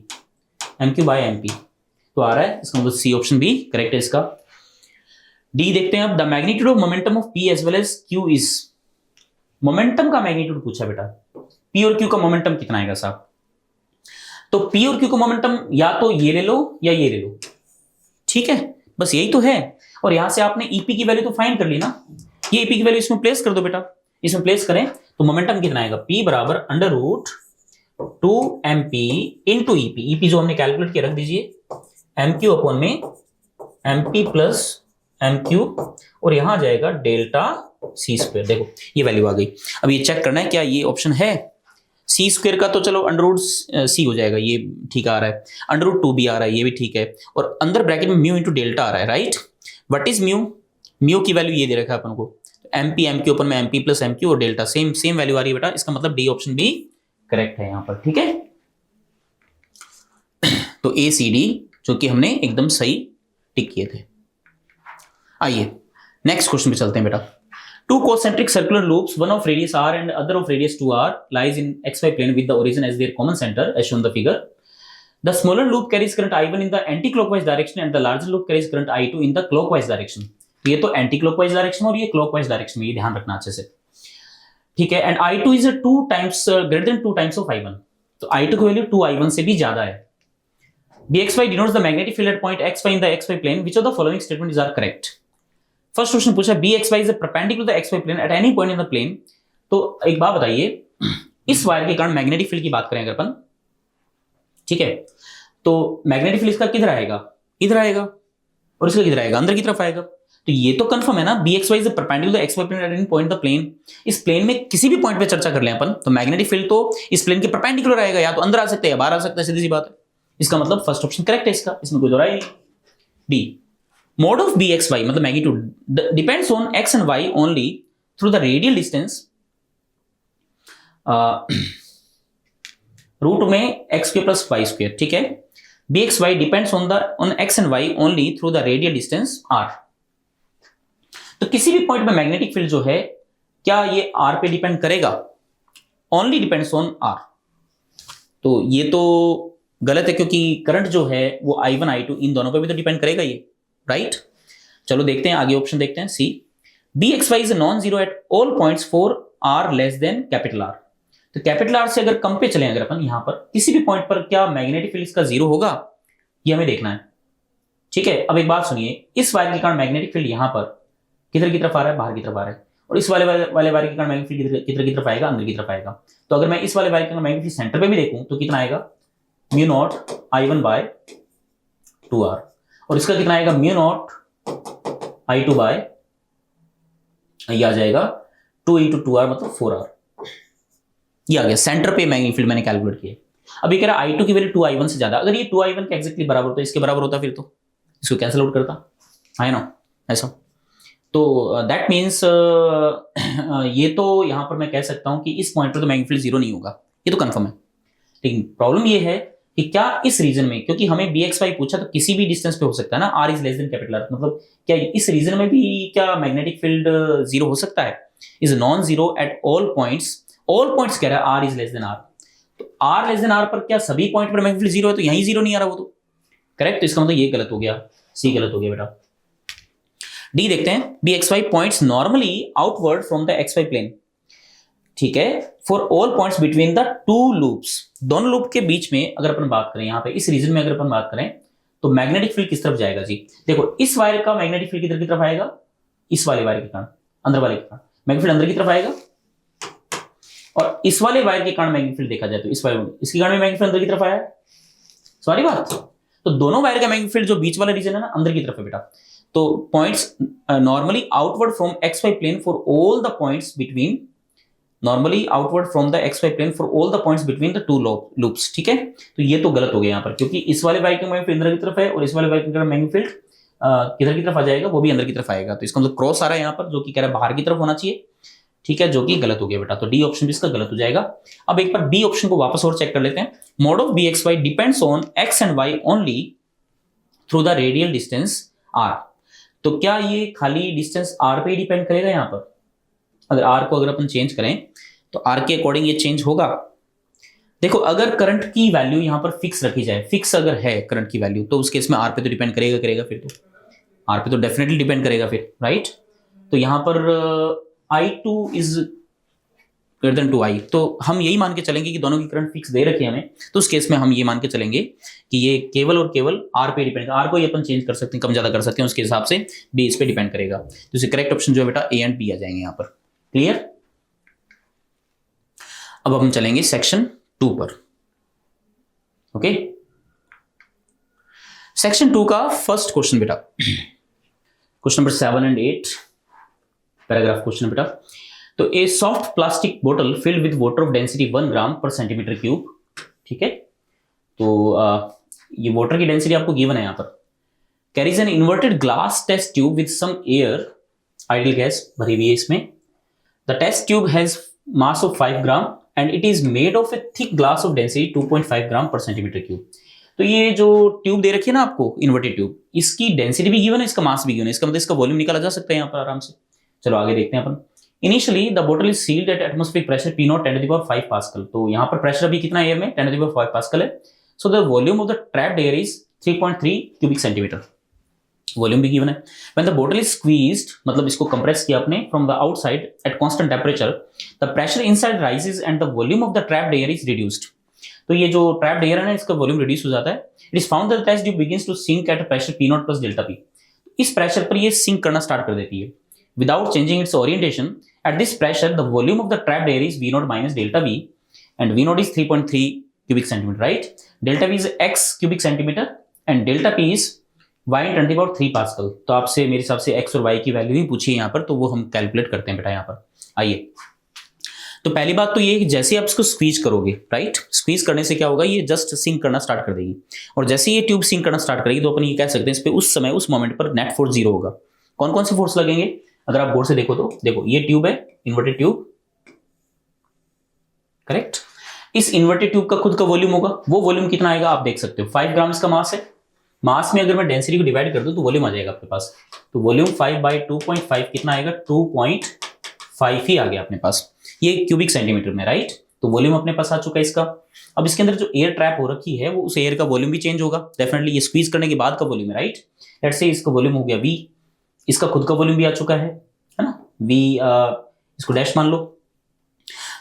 तो आ रहा है, इसका मतलब सी ऑप्शन भी करेक्ट है इसका। डी देखते हैं अब, the magnitude of momentum of P as well as Q is. Momentum का मैग्नीट्यूड पूछा बेटा, पी और क्यू का मोमेंटम कितना आएगा साहब, तो पी और क्यू का मोमेंटम या तो ये ले लो या ये ले लो, ठीक है, बस यही तो है। और यहां से आपने ईपी की वैल्यू तो फाइंड कर ली ना, ये ईपी की वैल्यू इसमें प्लेस कर दो बेटा, इसमें प्लेस करें तो मोमेंटम कितना आएगा, पी बराबर under root 2mp into EP, EP जो हमने कैलकुलेट किया रख दीजिए, एमक्यू अपॉन में एमपी प्लस एमक्यू और यहां जाएगा डेल्टा सी स्क्वायर। देखो ये वैल्यू आ गई। अब ये चेक करना है क्या ये ऑप्शन है, सी स्क्वायर का तो चलो अंडर रूट सी हो जाएगा, ये ठीक आ रहा है, अंडर रूट 2 भी आ रहा है, ये भी ठीक है, और अंदर ब्रैकेट में म्यू इंटू डेल्टा आ रहा है, राइट। व्हाट इज म्यू की वैल्यू ये दे रखा है अपन को, एमपी एमक्यू अपन में एमपी प्लस एमक्यू और डेल्टा सेम वैल्यू आ रही है बेटा, इसका मतलब डी ऑप्शन भी करेक्ट है यहां पर, ठीक है। तो ए सी डी जो कि हमने एकदम सही टिक किए थे। आइए नेक्स्ट क्वेश्चन पे चलते हैं बेटा। Two concentric circular loops, one of radius r and other of radius 2r, lies in xy plane with the origin as their common center, as shown in the figure. The smaller loop carries current I1 in the anti-clockwise direction and the larger loop carries current I2 in the clockwise direction. ये तो anti-clockwise direction और ये clockwise direction में, ये ध्यान रखना अच्छे से, ठीक है। And I2 is greater than 2 times of I1, तो I2 की वैल्यू 2I1 से भी ज्यादा है। Bxy denotes the magnetic field at point xy in the xy plane. Which of the following statements are correct? First question पूछा bxy is perpendicular the xy plane at any point in the plane. तो एक बात बताइए, इस wire के कारण magnetic field की बात करें अगर अपन, ठीक है, तो मैग्नेटिक फील्ड इसका किधर आएगा, इधर आएगा, और इसका किधर आएगा, अंदर की तरफ आएगा। तो ये तो कंफर्म है ना, bxy is perpendicular the xy plane at any point the plane. इस प्लेन में किसी भी पॉइंट पे चर्चा कर लें अपन, तो मैग्नेटिक फील्ड तो इस प्लेन के परपेंडिकुलर आएगा, या तो अंदर आ सकता है या बाहर आ सकता है, सीधी सी बात है। इसका मतलब फर्स्ट ऑप्शन करेक्ट है इसका, इसमें कोई दो राय नहीं। डी mode of bxy मतलब magnitude depends on x and y only through the radial distance root में x square plus y square, ठीक है। bxy depends on x and y only through the radial distance r। तो किसी भी point में magnetic field जो है क्या ये r पे डिपेंड करेगा, ओनली डिपेंड्स ऑन r। तो ये तो गलत है क्योंकि करंट जो है वो I1 I2 इन दोनों पे भी तो डिपेंड करेगा ये, राइट। चलो देखते हैं आगे ऑप्शन देखते हैं सी, bxy is non zero at all points for r less than capital R। तो कैपिटल R से अगर कम पे चले अगर अपन यहां पर किसी भी पॉइंट पर क्या मैग्नेटिक फील्ड इसका जीरो होगा, ये हमें देखना है, ठीक है। अब एक बात सुनिए, इस वायर के कारण मैग्नेटिक फील्ड यहां पर किधर की तरफ आ रहा है, बाहर की तरफ आ रहा है, और इस वाले वायर के कारण मैग्नेटिक फील्ड किधर की तरफ आएगा, अंदर की तरफ आएगा। तो अगर मैं इस वाले वायर के कारण मैग्नेटिक फील्ड सेंटर पे भी देखूं तो कितना आएगा, mu naught I1 bye 2r, और इसका कितना आएगा, म्यू नॉट I2 बाय, ये आ जाएगा 2 into 2r मतलब 4r। ये आ गया सेंटर पे मैग्नेटिक फील्ड मैंने कैलकुलेट किया। अब ये कह रहा I2 की वैल्यू 2I1 से ज्यादा, अगर ये 2I1 के एग्जैक्टली बराबर होता, इसके बराबर होता, फिर तो इसको कैंसिल आउट करता है ना, ऐसा। तो दैट मीन्स ये तो यहां पर मैं कह सकता हूं कि इस पॉइंट पर तो मैग्नीफिक जीरो नहीं होगा, ये तो कंफर्म है। लेकिन प्रॉब्लम ये है कि क्या इस रीजन में, क्योंकि हमें BXY पूछा तो किसी भी डिस्टेंस पे हो सकता है ना, R is less than capital R, मतलब क्या इस रीजन में भी क्या मैग्नेटिक फील्ड जीरो हो सकता है? Is non zero at all points कह रहा है R is less than R, तो R लेस देन R पर क्या सभी पॉइंट पर मैग्नेटिक फील्ड जीरो है? तो यहीं जीरो नहीं आ रहा वो तो, करेक्ट। तो इसका मतलब ये गलत हो गया, सी गलत हो गया बेटा। डी देखते हैं, BXY points normally outward from the XY plane, ठीक है, for all points between the two loops, दोनों लूप के बीच में अगर अपन बात करें, यहां पे इस रीजन में अगर अपन बात करें तो मैग्नेटिक फील्ड किस तरफ जाएगा जी? देखो इस वायर का मैग्नेटिक फील्ड किधर की तरफ आएगा? इस वाले वायर के कारण, अंदर वाले के कारण मैग्नेटिक फील्ड अंदर की तरफ आएगा, और इस वाले वायर के कारण मैग्नेटिक फील्ड देखा जाए तो इस वायर, इसके कारण मैग्नेटिक फील्ड अंदर की तरफ आया, सॉरी बात। तो दोनों वायर का मैग्नेटिक फील्ड जो बीच वाला रीजन है ना, अंदर की तरफ है बेटा। तो points normally outward from XY plane for all the points between, normally outward from the XY plane for all the points between the two loops, ठीक है। तो ये तो गलत हो गया यहां पर, क्योंकि इस वाले वायर का मैग्नेटिक फील्ड अंदर की तरफ है और इस वाले वायर का मैग्नेटिक फील्ड किधर की तरफ आ जाएगा? वो भी अंदर की तरफ आएगा। तो इसका मतलब क्रॉस आ रहा है यहाँ पर, जो कि कह रहा है बाहर की तरफ होना चाहिए, ठीक है, जो कि गलत हो गया बेटा। तो डी ऑप्शन भी इसका गलत हो जाएगा। अब एक बार बी ऑप्शन को वापस और चेक कर लेते हैं। Mode of BXY depends on X and Y only through the radial distance R। तो क्या ये खाली डिस्टेंस R पे ही डिपेंड करेगा? यहाँ पर अगर R को अगर अपन चेंज करें तो R के अकॉर्डिंग ये चेंज होगा। देखो अगर करंट की वैल्यू यहाँ पर फिक्स रखी जाए, फिक्स अगर है करंट की वैल्यू, तो उस केस में R पे तो डिपेंड करेगा, फिर तो R पे तो डेफिनेटली डिपेंड करेगा फिर, राइट। तो यहाँ पर I2 is greater then 2I, तो हम यही मान के चलेंगे कि दोनों की करंट फिक्स दे रखी है हमें, तो उस केस में हम ये मान के चलेंगे कि ये केवल और केवल R पे डिपेंड, R को ये अपन चेंज कर सकते हैं, कम ज्यादा कर सकते हैं, उसके हिसाब से B इस पे डिपेंड करेगा। तो इससे करेक्ट ऑप्शन जो है बेटा A एंड B आ जाएंगे यहाँ पर, क्लियर। अब हम चलेंगे सेक्शन 2 पर, ओके। सेक्शन 2 का फर्स्ट क्वेश्चन बेटा, question number 7 and 8 paragraph question बेटा। तो ए सॉफ्ट प्लास्टिक बोतल filled with water of density 1 gram per centimetre cube, ठीक है। तो ये वाटर की डेंसिटी आपको गिवन है यहाँ पर। Carries an inverted glass test tube with some air, ideal gas भरी हुई है इसमें। The test tube has mass of 5 gram and it is made of a thick glass of density 2.5 gram per centimetre cube. तो ये जो tube दे रखी है ना आपको, इन्वर्टेड ट्यूब, इसकी डेंसिटी भी गिवन है, इसका मास भी गिवन है, इसका मतलब इसका वॉल्यूम निकाला जा सकता है यहाँ पर आराम से। चलो आगे देखते हैं अपन। इनिशियली द बोतल is sealed at atmospheric pressure P0 10⁵ pascal. तो यहाँ पर प्रेशर अभी कितना एयर में? 10⁵ पास्कल है। So the volume of the trapped air is 3.3 cubic centimetre, volume भी गिवन है। व्हेन द बोतल इज स्क्वीज्ड, मतलब इसको कंप्रेस किया आपने from the outside at constant temperature, the pressure inside rises and the volume of the trapped air is reduced. तो ये जो ट्रैप्ड एयर है ना, इसका वॉल्यूम रिड्यूस हो जाता है। It is found that the test tube begins to sink at pressure P0 plus delta P। इस प्रेशर पर ये सिंक करना स्टार्ट कर देती है without changing its orientation. At this pressure, the volume of the trapped air is V0 minus delta V, and V0 is 3.3 cubic centimeter, right? Delta V is x cubic centimeter, and delta P is y in 10⁻³ Pascal. तो आपसे मेरे हिसाब से x और y की value ही पूछी है यहाँ पर, तो वो हम कैलकुलेट करते हैं बेटा यहाँ पर। आइए, तो पहली बात तो ये कि जैसे आप इसको स्क्वीज करोगे, राइट, स्क्वीज करने से क्या होगा, ये जस्ट सिंक करना स्टार्ट कर देगी, और जैसे ये ट्यूब सिंक करना स्टार्ट करेगी तो अपन ये कह सकते हैं इस पे उस समय, उस मोमेंट पर नेट फोर्स 0 होगा। कौन कौन से फोर्स लगेंगे अगर आप गौर से देखो तो? देखो ये ट्यूब है, इन्वर्टेड ट्यूब, करेक्ट। इस इन्वर्टेड ट्यूब का खुद का वॉल्यूम होगा, वो वॉल्यूम कितना आएगा आप देख सकते हो, 5 ग्राम इसका मास है। मास में अगर मैं डेंसिटी को डिवाइड कर दूं तो वॉल्यूम आ जाएगा आपके पास। तो वॉल्यूम 5/2.5 कितना आएगा? 2.5 ही आ गया अपने पास, ये क्यूबिक सेंटीमीटर में, राइट। तो वॉल्यूम अपने पास आ चुका है इसका। अब इसके अंदर जो एयर ट्रैप हो रखी है, वो उस एयर का वॉल्यूम भी चेंज होगा डेफिनेटली, ये स्क्वीज करने के बाद का वॉल्यूम है, राइट। लेट्स से इसका वॉल्यूम हो गया V, इसका खुद का वॉल्यूम भी आ चुका है ना, V, इसको डैश मान लो।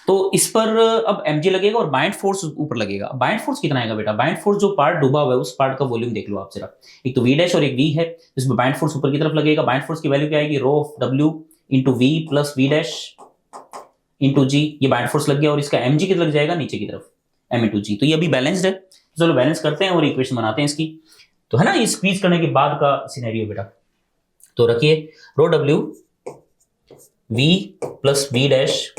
तो इस पर अब mg लगेगा और बाइंड फोर्स ऊपर लगेगा। बाइंड फोर्स कितना आएगा बेटा? बाइंड फोर्स जो पार्ट डूबा हुआ है उस पार्ट का वॉल्यूम देख लो आप जरा, एक तो V डैश और एक V है, इसमें बाइंड फोर्स ऊपर की तरफ लगेगा। बाइंड फोर्स की वैल्यू क्या आएगी? Rho of W into V plus V dash into G, ये बाइंड फोर्स लग गया, और इसका mg कितना लग जाएगा? नीचे की तरफ m इंटू G। तो ये अभी बैलेंस्ड है, चलो बैलेंस करते हैं और इक्वेशन बनाते हैं इसकी, तो है ना, ये स्क्वीज करने के बाद का सिनेरियो बेटा। तो रखिए रो W V plus V dash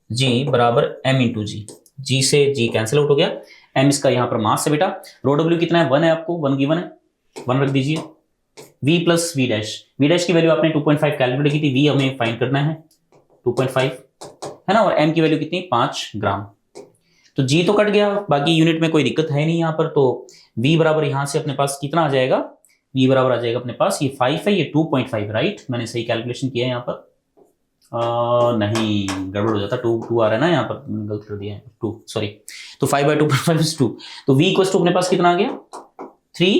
G बराबर m इंटू G, G से G कैंसिल आउट हो गया, एम इसका यहाँ पर मास है बेटा, रो डब्ल्यू कितना है 1 है, आपको 1 गिवन है, 1 रख दीजिए, v प्लस वी डैश की वैल्यू आपने 2.5 कैलकुलेट की थी, v हमें फाइंड करना है 2.5 है ना, और m की वैल्यू कितनी 5 ग्राम। तो g तो कट गया, बाकी यूनिट में कोई दिक्कत है नहीं यहाँ पर, तो v बराबर यहाँ से अपने पास कितना आ जाएगा, v बराबर आ जाएगा अपने पास, ये 5 है, ये 2.5 राइट, मैंने सही कैलकुलेशन किया है यहाँ पर, नहीं गड़बड़ हो जाता, 2 आ रहा है ना यहाँ पर, मैंने गलत कर दिया है 2 सॉरी, तो 5/2.5 इज 2, तो v इक्वल टू अपने पास कितना आ गया 3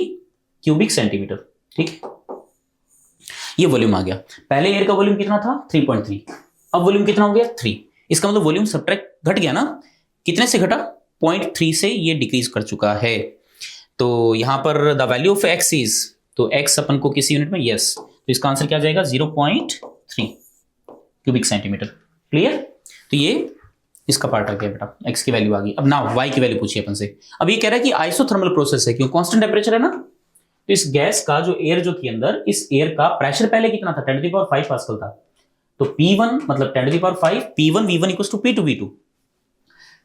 क्यूबिक सेंटीमीटर। ठीक है, ये वॉल्यूम आ गया। पहले एयर का वॉल्यूम कितना था 3.3, अब वॉल्यूम कितना हो गया 3, इसका मतलब वॉल्यूम सब्ट्रैक्ट घट गया ना, कितने से घटा 0.3 से ये डिक्रीज कर चुका है। तो यहां पर the value of x is, तो x अपन को किसी यूनिट में यस, तो इसका आंसर क्या आ जाएगा 0.3 क्यूबिक सेंटीमीटर। क्लियर, तो ये इसका पार्ट आ गया बेटा, x की वैल्यू आ गई। अब ना y की वैल्यू पूछिए अपन से, अब ये कह रहा है कि आइसोथर्मल प्रोसेस है, क्यों कांस्टेंट टेम्परेचर है ना, तो इस गैस का जो एयर जो थी अंदर, इस एयर का प्रेशर पहले कितना था 10⁵ पास्कल था, तो P1 मतलब 10⁵ P1 V1 equal to P2 V2,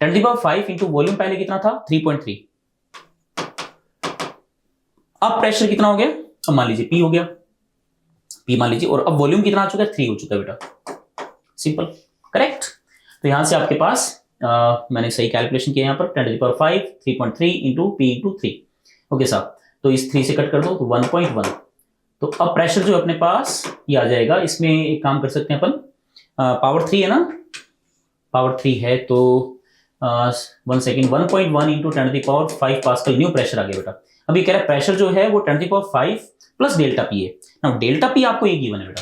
10⁵ into volume पहले कितना था 3.3, अब प्रेशर कितना हो गया, अब मान लीजिए P हो गया, P मान लीजिए, और अब वॉल्यूम कितना आ चुका है 3 हो चुका है बेटा, सिंपल करेक्ट। तो यहां से आपके पास मैंने सही कैलकुलेशन किया यहाँ पर 10⁵ 3.3 इंटू P इंटू 3, ओके साहब, तो इस 3 से कट कर दो तो 1.1, तो अब प्रेशर जो अपने पास ये आ जाएगा, इसमें एक काम कर सकते हैं अपन, पावर 3 है ना, पावर 3 है, तो 1 second 1.1 into 10⁵ pascal new pressure आ गया बेटा। अब ये कह रहा है प्रेशर जो है वो 10⁵ प्लस डेल्टा पी है ना, डेल्टा पी आपको ये गिवन है बेटा,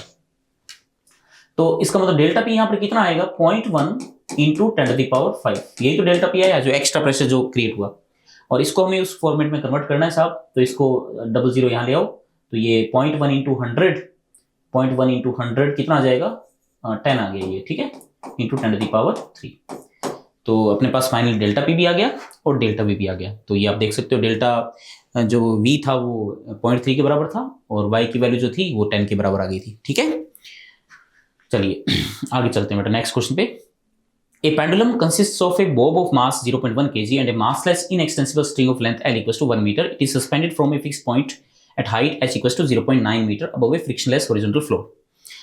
तो इसका मतलब डेल्टा पी यहाँ पर कितना आएगा 0.1 इंटू 10⁵, यही तो डेल्टा पी आया जो एक्स्ट्रा प्रेशर जो क्रिएट हुआ, और इसको हमें उस फॉर्मेट में कन्वर्ट करना है साहब, तो इसको 00 यहाँ ले आओ, तो ये 0.1 इंटू 100, 0.1 इंटू 100 कितना आ जाएगा 10 आ गया ये, ठीक है, इंटू 10⁵, तो अपने पास फाइनल डेल्टा पी भी आ गया और डेल्टा वी भी आ गया। तो ये आप देख सकते हो डेल्टा जो वी था वो 0.3 के बराबर था, और वाई की वैल्यू जो थी वो 10 के बराबर आ गई थी। ठीक है, चलिए आगे चलते हैं बेटा नेक्स्ट क्वेश्चन पे। A pendulum consists of a bob of mass 0.1 kg and a massless inextensible string of length L equals to 1 meter. It is suspended from a fixed point at height h equals to 0.9 meter above a frictionless horizontal floor.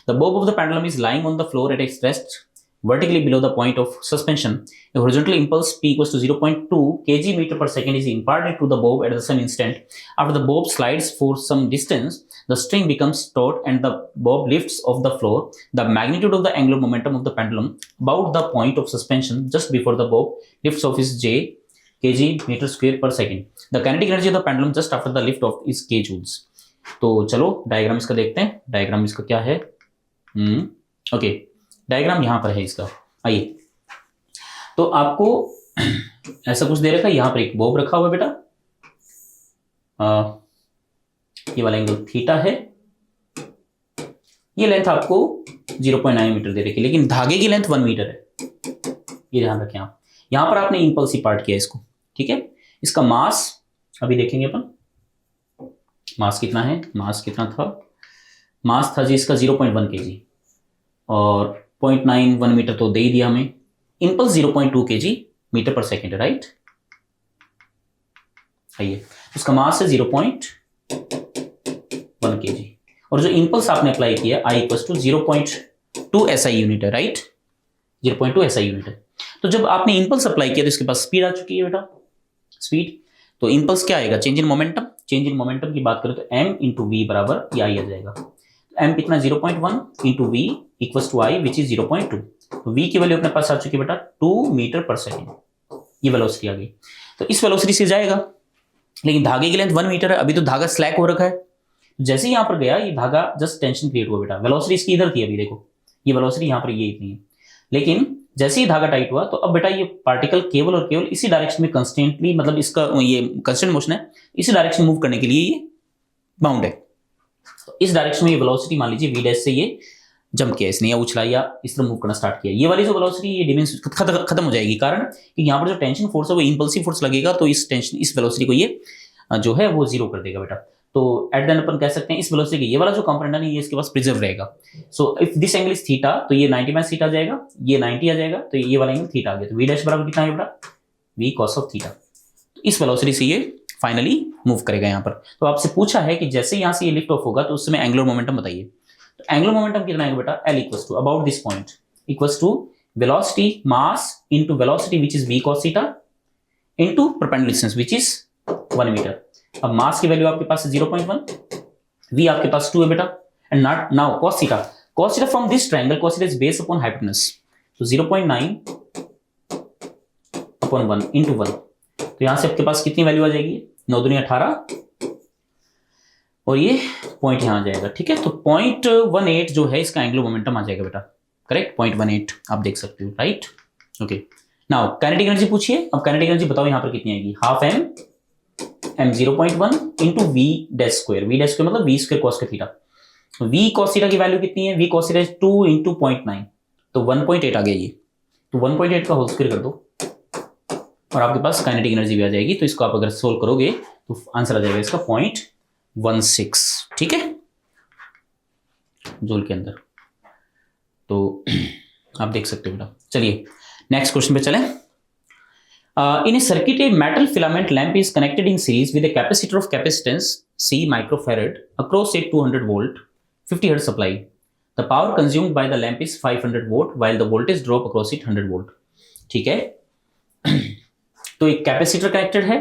The bob of the pendulum is lying on the floor at its rest vertically below the point of suspension. A horizontal impulse P equals to 0.2 kg meter per second is imparted to the bob at the same instant. After the bob slides for some distance, the string becomes taut and the bob lifts off the floor. The magnitude of the angular momentum of the pendulum about the point of suspension just before the bob lifts off is J kg meter square per second. The kinetic energy of the pendulum just after the lift off is k joules. तो चलो diagram इसका देखते हैं, diagram इसका क्या है। Okay, diagram यहां पर है इसका, आइए। तो आपको ऐसा कुछ दे रखा है, यहां पर एक बॉब रखा हुआ है बेटा, ये वाला एंगल थीटा है, ये लेंथ आपको 0.9 मीटर दे रखी है, लेकिन धागे की लेंथ 1 मीटर है, ये ध्यान रखें आप। यहां पर आपने इंपल्सिव पार्ट किया इसको, ठीक है। इसका मास अभी देखेंगे अपन, मास कितना है, मास कितना था, मास था जी इसका 0.1 kg और 0.91 मीटर तो दे ही दिया हमें, इंपल्स 0.2 kg मीटर पर सेकेंड, राइट। आइए, उसका मास है 0.1 kg और जो इंपल्स आपने अप्लाई किया I equals to 0.2 SI unit है, राइट, 0.2 SI यूनिट है। तो जब आपने इंपल्स अप्लाई किया तो इसके पास स्पीड आ चुकी है बेटा, स्पीड, तो इंपल्स क्या आएगा, change in momentum, change in momentum की बात करें तो m इंटू वी बराबर ये आई आ जाएगा, m कितना 0.1 into V equals to I which is 0.2, तो v की वैल्यू अपने पास आ चुकी है बेटा 2 मीटर पर सेकेंड, ये वेलोसिटी आ गई। तो इस वेलोसिटी से जाएगा, लेकिन धागे की लेंथ 1 मीटर है, अभी तो धागा स्लैक हो रखा है, जैसे ही यहां पर गया ये धागा जस्ट टेंशन क्रिएट हुआ बेटा, वेलोसिटी इसकी इधर थी, अभी देखो ये वेलोसिटी यहां पर ये इतनी है, लेकिन जैसे ही धागा टाइट हुआ तो अब बेटा ये पार्टिकल केवल और केवल इसी डायरेक्शन में कंस्टेंटली, मतलब इसका ये कंस्टेंट मोशन है, इसी डायरेक्शन मूव करने के लिए ये बाउंड है। तो इस डायरेक्शन में ये वेलोसिटी मान लीजिए v डैश से ये जंप किया इसने, या उछला या इस तरह मूव करना स्टार्ट किया, ये वाली जो वेलोसिटी ये डिमेंशन खत्म हो जाएगी, कारण कि यहाँ पर जो टेंशन फोर्स है वो इंपल्सिव फोर्स लगेगा, तो इस टेंशन इस वेलोसिटी को ये जो है वो जीरो कर देगा बेटा। तो एट द एंड अपन कह सकते हैं इस वेलोसिटी ये वाला जो कंपोनेंट है ये इसके पास प्रिजर्व रहेगा। So if this angle is theta तो ये 90 माइनस थीटा आ जाएगा, ये 90 आ जाएगा, तो ये वाला एंगल थीटा आ गया, तो v डैश बराबर कितना है बेटा, v cos ऑफ थीटा। तो इस वेलोसिटी से ये फाइनली मूव करेगा यहाँ पर। तो आपसे पूछा है कि जैसे यहाँ से ये लिफ्ट ऑफ होगा तो उस समय एंगुलर मोमेंटम बताइए। तो एंगुलर मोमेंटम कितना है बेटा, L equals to about this point equals to velocity mass into velocity which is v cos theta into perpendicular distance which is 1 metre. अब मास की वैल्यू आपके पास 0.1, v आपके पास 2 है बेटा, and not now cos theta from this triangle cos theta is based upon hypotenuse, तो 0.9 upon 1 into 1। तो यहां से आपके पास कितनी वैल्यू आ जाएगी, 9 दूनी 18 और ये पॉइंट यहां आ जाएगा। ठीक है, तो 0.18 जो है इसका एंगुलर मोमेंटम आ जाएगा बेटा, करेक्ट 0.18 आप देख सकते हो, right. Okay, now kinetic energy पूछिए। अब काइनेटिक एनर्जी बताओ यहां पर कितनी आएगी, half m 0.1 into v dash square मतलब v square cos theta. v cos theta की वैल्यू कितनी है, v cos थीटा 2 इंटू 0.9 तो 1.8 आ गया ये, तो 1.8 का होल स्क्वायर कर दो और आपके पास काइनेटिक एनर्जी भी आ जाएगी। तो इसको आप अगर सोल्व करोगे तो आंसर आ जाएगा इसका 0.16, ठीक है, जूल के अंदर। तो आप देख सकते हो बेटा। चलिए नेक्स्ट क्वेश्चन पे चलें। In a circuit, a metal filament lamp is connected in series with a capacitor of capacitance C microfarad across a 200 volt 50 hertz supply. The power consumed by the lamp is 500 watt while the voltage drop across it 100 volt. ठीक है, तो एक capacitor connected है,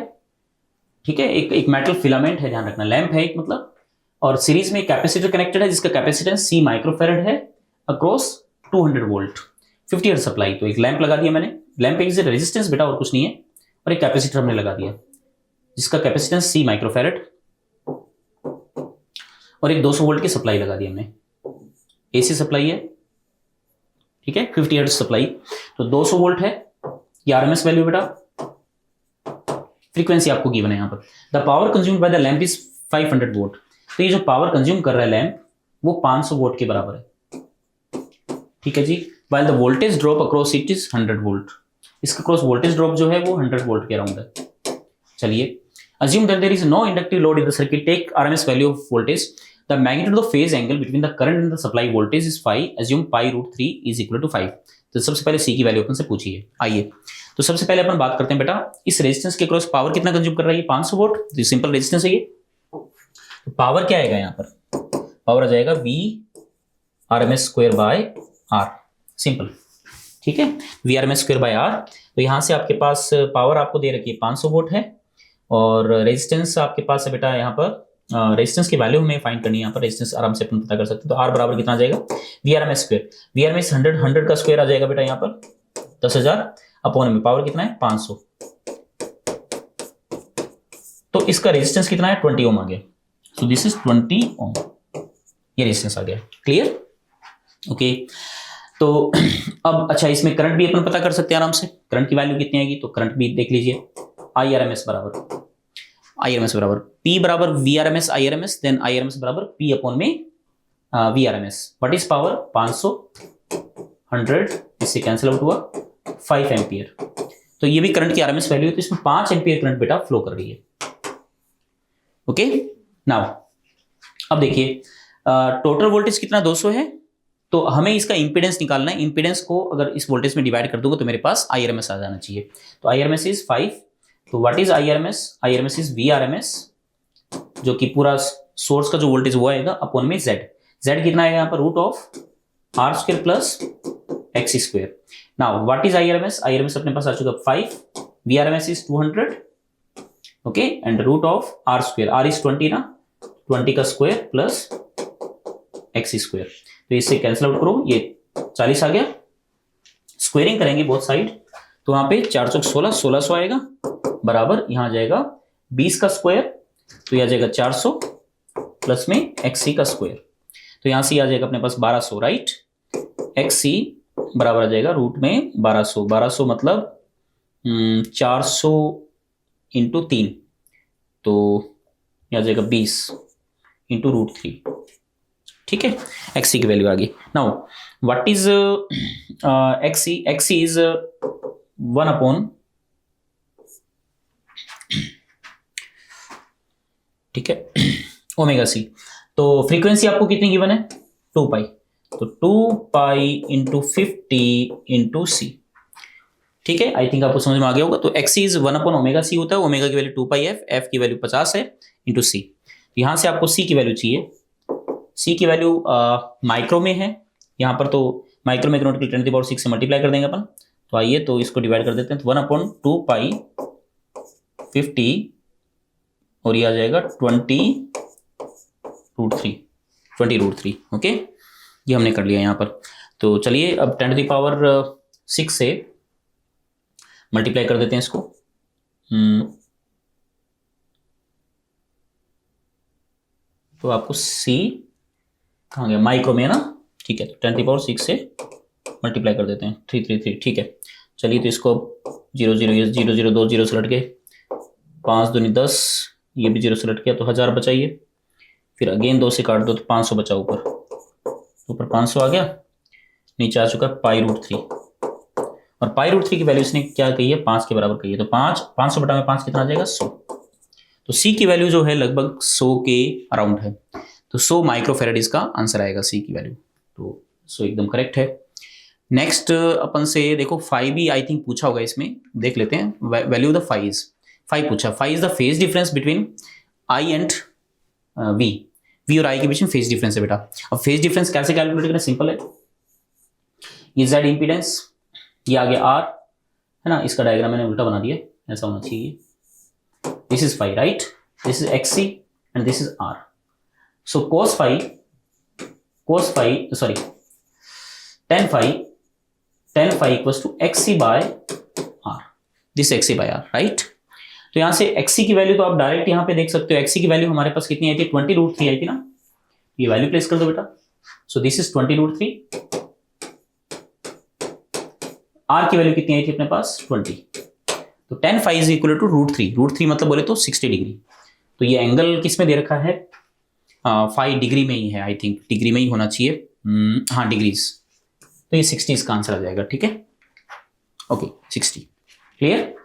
ठीक है, एक metal filament है, ध्यान रखना, लैंप है एक मतलब, और सीरीज में एक कैपेसिटर कनेक्टेड है जिसका कैपेसिटेंस C माइक्रोफेरेड है अक्रॉस 200 वोल्ट 50 हर्ट्ज सप्लाई। तो एक लैंप लगा दिया मैंने, लैंप एक रेजिस्टेंस बेटा और कुछ नहीं है, और एक कैपेसिटर हमने लगा दिया जिसका कैपेसिटेंस C माइक्रोफेरेड और एक 200 वोल्ट की सप्लाई लगा दी हमने, AC सप्लाई है, ठीक है, 50 हर्ट्ज सप्लाई। तो 200 वोल्ट है, ये आरएमएस वैल्यू बेटा, फ्रीक्वेंसी आपको गिवन है यहां पर। The power consumed by the lamp is 500 vote, तो ये जो पावर कंज्यूम कर रहा है लैंप वो 500 वोट के बराबर है, ठीक है जी। while the voltage drop across it is 100 volt, इसका क्रॉस वोल्टेज ड्रॉप जो है वो 100 वोल्ट के अराउंड है। चलिए, assume that there is no inductive load in the circuit, take RMS value of voltage, the magnitude of phase angle between the current and the supply voltage is phi, assume pi root 3 is equal to 5। तो सबसे पहले C की value अपन से पूछिए। आइए, तो सबसे पहले अपन बात करते हैं बेटा, इस रेजिस्टेंस के क्रॉस पावर कितना कंज्यूम कर रहा है, ये 500 वोट, तो सिंपल रेजिस्टेंस है ये। तो पावर क्या आएगा यहाँ पर, पावर आ जाएगा V RMS square by R, simple, ठीक है, V RMS square by R। तो यहाँ से आपके पास पावर आपको दे रखी है 500 वोट है, और रेजिस्टेंस आपके पास है बेटा यहाँ पर, रेजिस्टेंस की वैल्यू हमें फाइंड करनी है यहाँ पर, रेजिस्टेंस आराम से अपन पता कर सकते हैं। तो R बराबर कितना आ जाएगा, V RMS square, V RMS 100 का स्क्वायर आ जाएगा बेटा यहाँ पर 10,000 अपॉन में पावर कितना है 500, तो इसका रेजिस्टेंस कितना है 20 ओम आ गया, सो दिस इज 20 ओम, ये रेजिस्टेंस आ गया, क्लियर, ओके। तो अब अच्छा, इसमें करंट भी अपन पता कर सकते हैं आराम से, करंट की वैल्यू कितनी आएगी, तो करंट भी देख लीजिए, IRMS बराबर P बराबर VRMS IRMS, देन IRMS बराबर P अपॉन में VRMS। व्हाट इज पावर 500 100, इससे कैंसिल आउट हुआ 5 एम्पियर, तो ये भी करंट की आरएमएस वैल्यू है, तो इसमें 5 एम्पियर करंट बेटा फ्लो कर रही है। ओके, नाउ अब देखिए टोटल वोल्टेज कितना 200 है, तो हमें इसका इंपीडेंस निकालना है। इंपीडेंस को अगर इस वोल्टेज में डिवाइड कर दूंगा तो मेरे पास आईआरएमएस आ जाना चाहिए। तो आईआरएमएस इज 5, तो what is IRMS, IRMS is VRMS, जो कि पूरा सोर्स का जो वोल्टेज वो आएगा अपॉन में जेड। जेड कितना आएगा यहाँ पर, root of R square plus X square. Now what is IRMS, IRMS अपने पास आ चुका 5, VRMS is 200, okay, and root of R square, R is 20 ना, 20 का स्क्वायर प्लस एक्स स्क्वायर, तो इससे कैंसिल आउट करो, ये 40 आ गया, स्क्वायरिंग करेंगे बोथ साइड, तो वहां पे 4 चौक 16, 1600 आएगा, बराबर यहां आ जाएगा 20 का स्क्वायर, तो यह आ जाएगा 400 प्लस में एक्सी का स्क्वायर, तो यहां से आ जाएगा अपने पास 1200, राइट। एक्सी बराबर आ जाएगा रूट में 1200, 1200 मतलब 400 इंटू 3, तो यह आ जाएगा 20 इंटू रूट 3, ठीक है। एक्सी की वैल्यू आ गई। Now what is XC, XC is 1 upon, ठीक है, ओमेगा सी। तो फ्रीक्वेंसी आपको कितनी गिवन है 2 पाई, तो 2 पाई इंटू 50 इंटू सी, ठीक है, आई थिंक आपको समझ में आ गया होगा। तो एक्स इज 1/ओमेगा सी होता है, ओमेगा की वैल्यू 2πf, एफ की वैल्यू 50 है इंटू सी। यहां से आपको सी की वैल्यू चाहिए, सी की वैल्यू माइक्रो में है यहाँ पर, तो माइक्रो में कन्वर्ट कर 10⁻⁶ से मल्टीप्लाई कर देंगे अपन। तो आइए तो इसको डिवाइड कर देते हैं, तो 1/2π50 और ये आ जाएगा 20√3। ओके, ये हमने कर लिया यहाँ पर। तो चलिए अब 10⁻⁶ से मल्टीप्लाई कर देते हैं इसको। तो आपको सी कहाँ गया, माइक्रो में है ना, ठीक है। तो 10⁻⁶ से मल्टीप्लाई कर देते हैं 333, ठीक है। चलिए तो इसको 0 0 0 0 2 0 से लट गए, 5 दूनी 10, ये भी 0 से लट गया तो 1000 बचाइए। फिर अगेन 2 से काट दो तो 500 बचा ऊपर 500 आ गया, नीचे आ चुका π√3। और π√3 की वैल्यू इसने क्या कही है, 5 के बराबर कही है। तो 500 बटा में 5 कितना आ जाएगा, 100। तो सी की वैल्यू जो है लगभग 100 के अराउंड है, तो 100 माइक्रोफेरेड इसका आंसर आएगा सी की वैल्यू। तो 100 एकदम करेक्ट है। नेक्स्ट अपन से देखो फाई भी आई थिंक पूछा होगा, इसमें देख लेते हैं। वैल्यू द फाई पूछा, phi is the phase difference between I and V और आई के बीच में फेज डिफरेंस है बेटा। अब फेज डिफरेंस कैसे कैलकुलेट करना, सिंपल है। ये जेड इंपीडेंस, ये आगे आर है ना, इसका डायग्राम मैंने उल्टा बना दिया, ऐसा होना चाहिए। This is phi right, this is XC and this is R. So cos phi sorry tan phi equals to xc by r, this xc by r right. तो यहां से xc की वैल्यू तो आप डायरेक्ट यहां पे देख सकते हो। xc की वैल्यू हमारे पास कितनी आई थी, 20√3 आई थी ना, ये वैल्यू प्लेस कर दो बेटा। सो दिस इज 20√3, r की वैल्यू कितनी आई थी अपने पास, 20। तो tan phi इज इक्वल टू √3 मतलब बोले तो 60 डिग्री। तो ये एंगल किस में दे रखा है, 5 डिग्री में ही है, आई थिंक डिग्री में ही होना चाहिए, हाँ डिग्रीज। तो ये 60 इसका आंसर आ जाएगा, ठीक है। Okay 60 clear.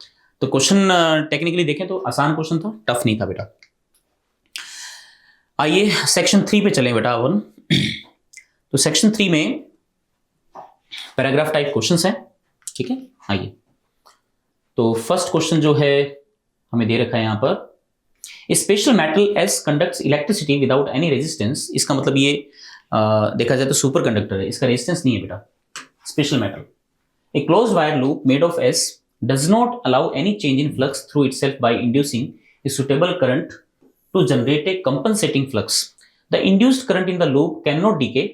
तो क्वेश्चन टेक्निकली देखें तो आसान क्वेश्चन था, टफ नहीं था बेटा। आइए सेक्शन 3 पे चलें बेटा अपन। तो सेक्शन 3 में पैराग्राफ टाइप क्वेश्चंस हैं, ठीक है। आइए तो फर्स्ट क्वेश्चन जो है हमें दे रखा है यहाँ पर, special metal S conducts electricity without any resistance. इसका मतलब ये देखा जाए तो सुपर कंडक्टर है, इसका रेजिस्टेंस नहीं है बेटा। Special metal, a closed wire loop made of S does not allow any change in flux through itself by inducing a suitable current to generate a compensating flux. The induced current in the loop can not decay,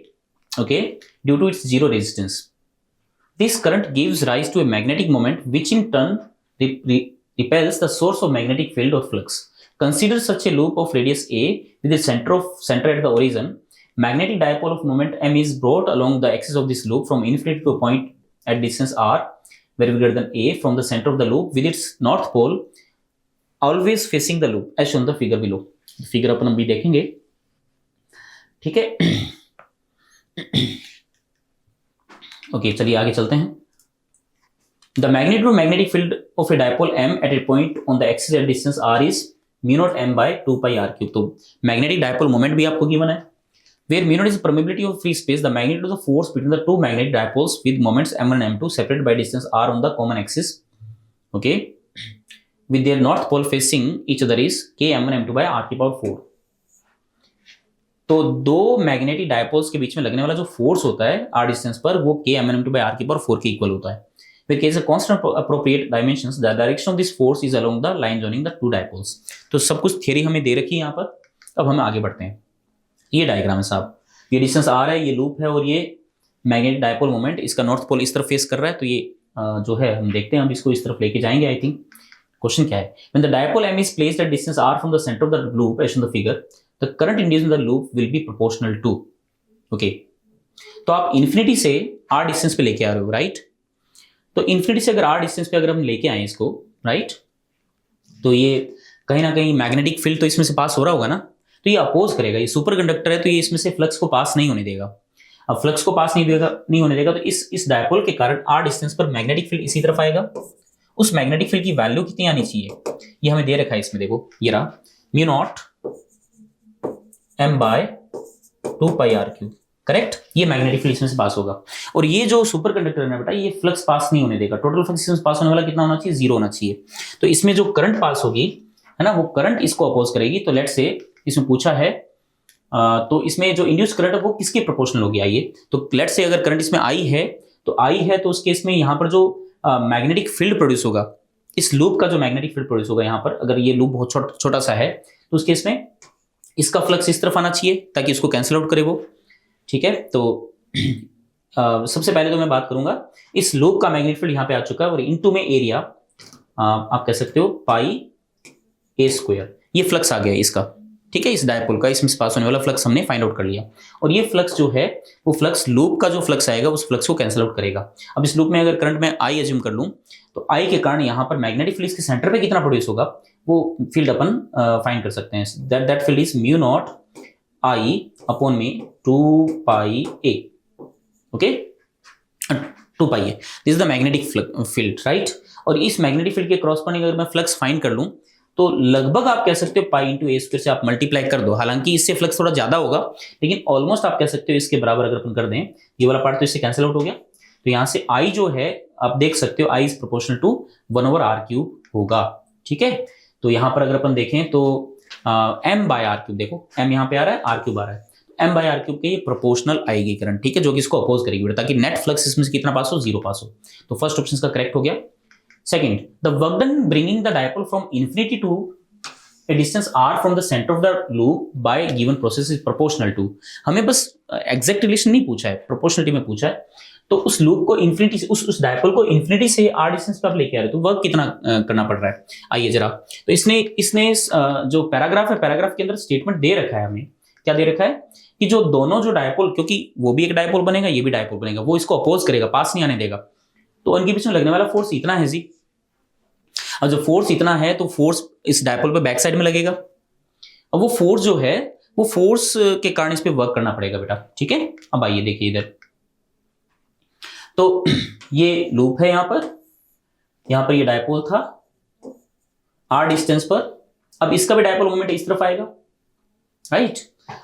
okay, due to its zero resistance. This current gives rise to a magnetic moment which in turn repels the source of magnetic field or flux. Consider such a loop of radius a with a center at the origin. Magnetic dipole of moment m is brought along the axis of this loop from infinity to a point at distance r very greater than a from the center of the loop with its north pole always facing the loop as shown the figure below. Figure अपन अभी देखेंगे, ठीक है। Okay चलिए आगे चलते हैं। The magnitude of magnetic field of a dipole m at a point on the axis at distance r is mu naught m by 2 pi r cube। तो magnetic dipole moment भी आपको गिवन है, where mu naught is the permeability of free space, the magnitude of the force between the two magnetic dipoles with moments m1 and m2 separated by distance r on the common axis, okay, with their north pole facing each other is k m1 m2 by r की power 4। तो दो magnetic dipoles के बीच में लगने वाला जो force होता है r डिस्टेंस पर, वो k m n m2 by r की पावर 4 के इक्वल होता है। With case of constant appropriate dimensions, the direction of this force is along the line joining the two dipoles। तो सब कुछ थियरी हमें दे रखी है यहाँ पर। अब हम आगे बढ़ते हैं। ये डायग्राम है साहब, ये डिस्टेंस r है, ये लूप है और ये मैग्नेटिक डायपोल मोमेंट, इसका नॉर्थ पोल इस तरफ फेस कर रहा है। तो ये जो है हम देखते हैं, हम इसको इस तरफ लेके जाएंगे। आई थिंक क्वेश्चन क्या है, when the dipole m is placed at distance r from the center of the loop as in the figure, the current induced in the loop will be proportional to, okay। तो आप infinity से r distance पे लेके आ रहे हो, right. तो infinity से अगर r डिस्टेंस पे अगर हम लेके आए इसको, राइट, तो ये कहीं ना कहीं मैग्नेटिक फील्ड तो इसमें से पास हो रहा होगा ना, तो ये अपोज करेगा। ये सुपर कंडक्टर है तो ये इसमें से फ्लक्स को पास नहीं होने देगा। अब फ्लक्स को पास नहीं होने देगा तो इस डायपोल के कारण r डिस्टेंस पर मैग्नेटिक फील्ड इसी तरफ आएगा। उस मैग्नेटिक फील्ड की वैल्यू कितनी आनी चाहिए, ये हमें दे रखा है इसमें, देखो ये रहा, mu naught m by 2 pi r cube। Correct, ये मैग्नेटिक फील्ड इसमें से पास होगा। और ये जो सुपर कंडक्टर है ना बेटा, ये फ्लक्स पास नहीं होने देगा। टोटल फ्लक्स इसमें पास होने वाला कितना होना चाहिए? 0 होना चाहिए। तो इसमें जो करंट पास होगी है ना, वो करंट इसको अपोज करेगी। तो लेट्स से इसमें पूछा है तो इसमें जो इंड्यूस करंट है वो किसके प्रोपोर्शनल होगी? आइए, तो लेट्स से अगर करंट इसमें आई है तो उस केस में यहाँ पर जो मैग्नेटिक फील्ड प्रोड्यूस होगा, इस लूप का जो मैग्नेटिक फील्ड प्रोड्यूस होगा यहाँ पर, अगर ये लूप बहुत छोटा सा है तो उस केस में इसका फ्लक्स इस तरफ आना चाहिए ताकि इसको कैंसिल आउट करे वो। ठीक है, तो सबसे पहले तो मैं बात करूंगा इस लूप का मैग्नेटिक फील्ड यहाँ पे आ चुका है और इनटू में एरिया आप कह सकते हो पाई ए स्क्वायर, ये फ्लक्स आ गया इसका। ठीक है, इस डायपोल का इसमें पास होने वाला फ्लक्स हमने फाइंड आउट कर लिया। और ये फ्लक्स जो है वो फ्लक्स लूप का जो फ्लक्स आएगा उस फ्लक्स को कैंसिल आउट करेगा। अब इस लूप में अगर करंट में आई एज्यूम कर लूं तो आई के कारण यहाँ पर मैग्नेटिक फील्ड के सेंटर पे कितना प्रोड्यूस होगा वो फील्ड अपन फाइंड कर सकते हैं। That field is mu not I upon में 2 pi A. Okay, 2 pi A, this is the magnetic field, right. और इस मैग्नेटिक फील्ड के क्रॉसपोंडिंग अगर मैं फ्लक्स फाइंड कर लूं तो लगभग आप कह सकते हो पाई इंटू ए स्क्वायर से आप मल्टीप्लाई कर दो। हालांकि इससे फ्लक्स थोड़ा ज्यादा होगा लेकिन ऑलमोस्ट आप कह सकते हो इसके बराबर अगर अपन कर दें, ये वाला पार्ट तो इससे कैंसिल आउट हो गया। तो यहां से आई जो है आप देख सकते हो I is proportional to 1/r³ होगा। ठीक है, तो यहां पर अगर अपन देखें तो m बाय r³, देखो m यहां पे आ रहा है, r³ आ रहा है, m बाय r³ के ये प्रोपोर्शनल आएगी करंट। ठीक है, जो कि इसको अपोज करेगी ताकि नेट फ्लक्स इसमें से कितना पास हो? 0 पास हो। तो फर्स्ट ऑप्शन का करेक्ट हो गया। Second, the work done bringing the dipole from infinity to a distance r from the center of the loop by given process is proportional to। हमें बस एग्जैक्ट रिलेशन नहीं पूछा है, प्रोपोर्शनलिटी में पूछा है। तो उस लूप को इन्फिनिटी से उस डायपोल को इन्फिनिटी से r डिस्टेंस पर आप लेके आ रहे हो तो वर्क कितना करना पड़ रहा है? आइए जरा, तो इसने जो पैराग्राफ है, पैराग्राफ के अंदर स्टेटमेंट दे रखा है, हमें क्या दे रखा है कि जो दोनों जो डायपोल, क्योंकि वो भी एक डायपोल बनेगा ये भी डायपोल बनेगा, वो इसको अपोज करेगा, पास नहीं आने देगा। तो उनके बीच में लगने वाला फोर्स इतना है जी। और जो फोर्स इतना है तो फोर्स इस डायपोल पे बैक साइड में लगेगा। अब वो फोर्स जो है वो फोर्स के कारण इस पे वर्क करना पड़ेगा बेटा। ठीक है, अब आइए देखिए इधर, तो ये लूप है यहां पर ये डायपोल था r डिस्टेंस पर। अब इसका भी डायपोल मोमेंट इस तरफ आएगा, राइट,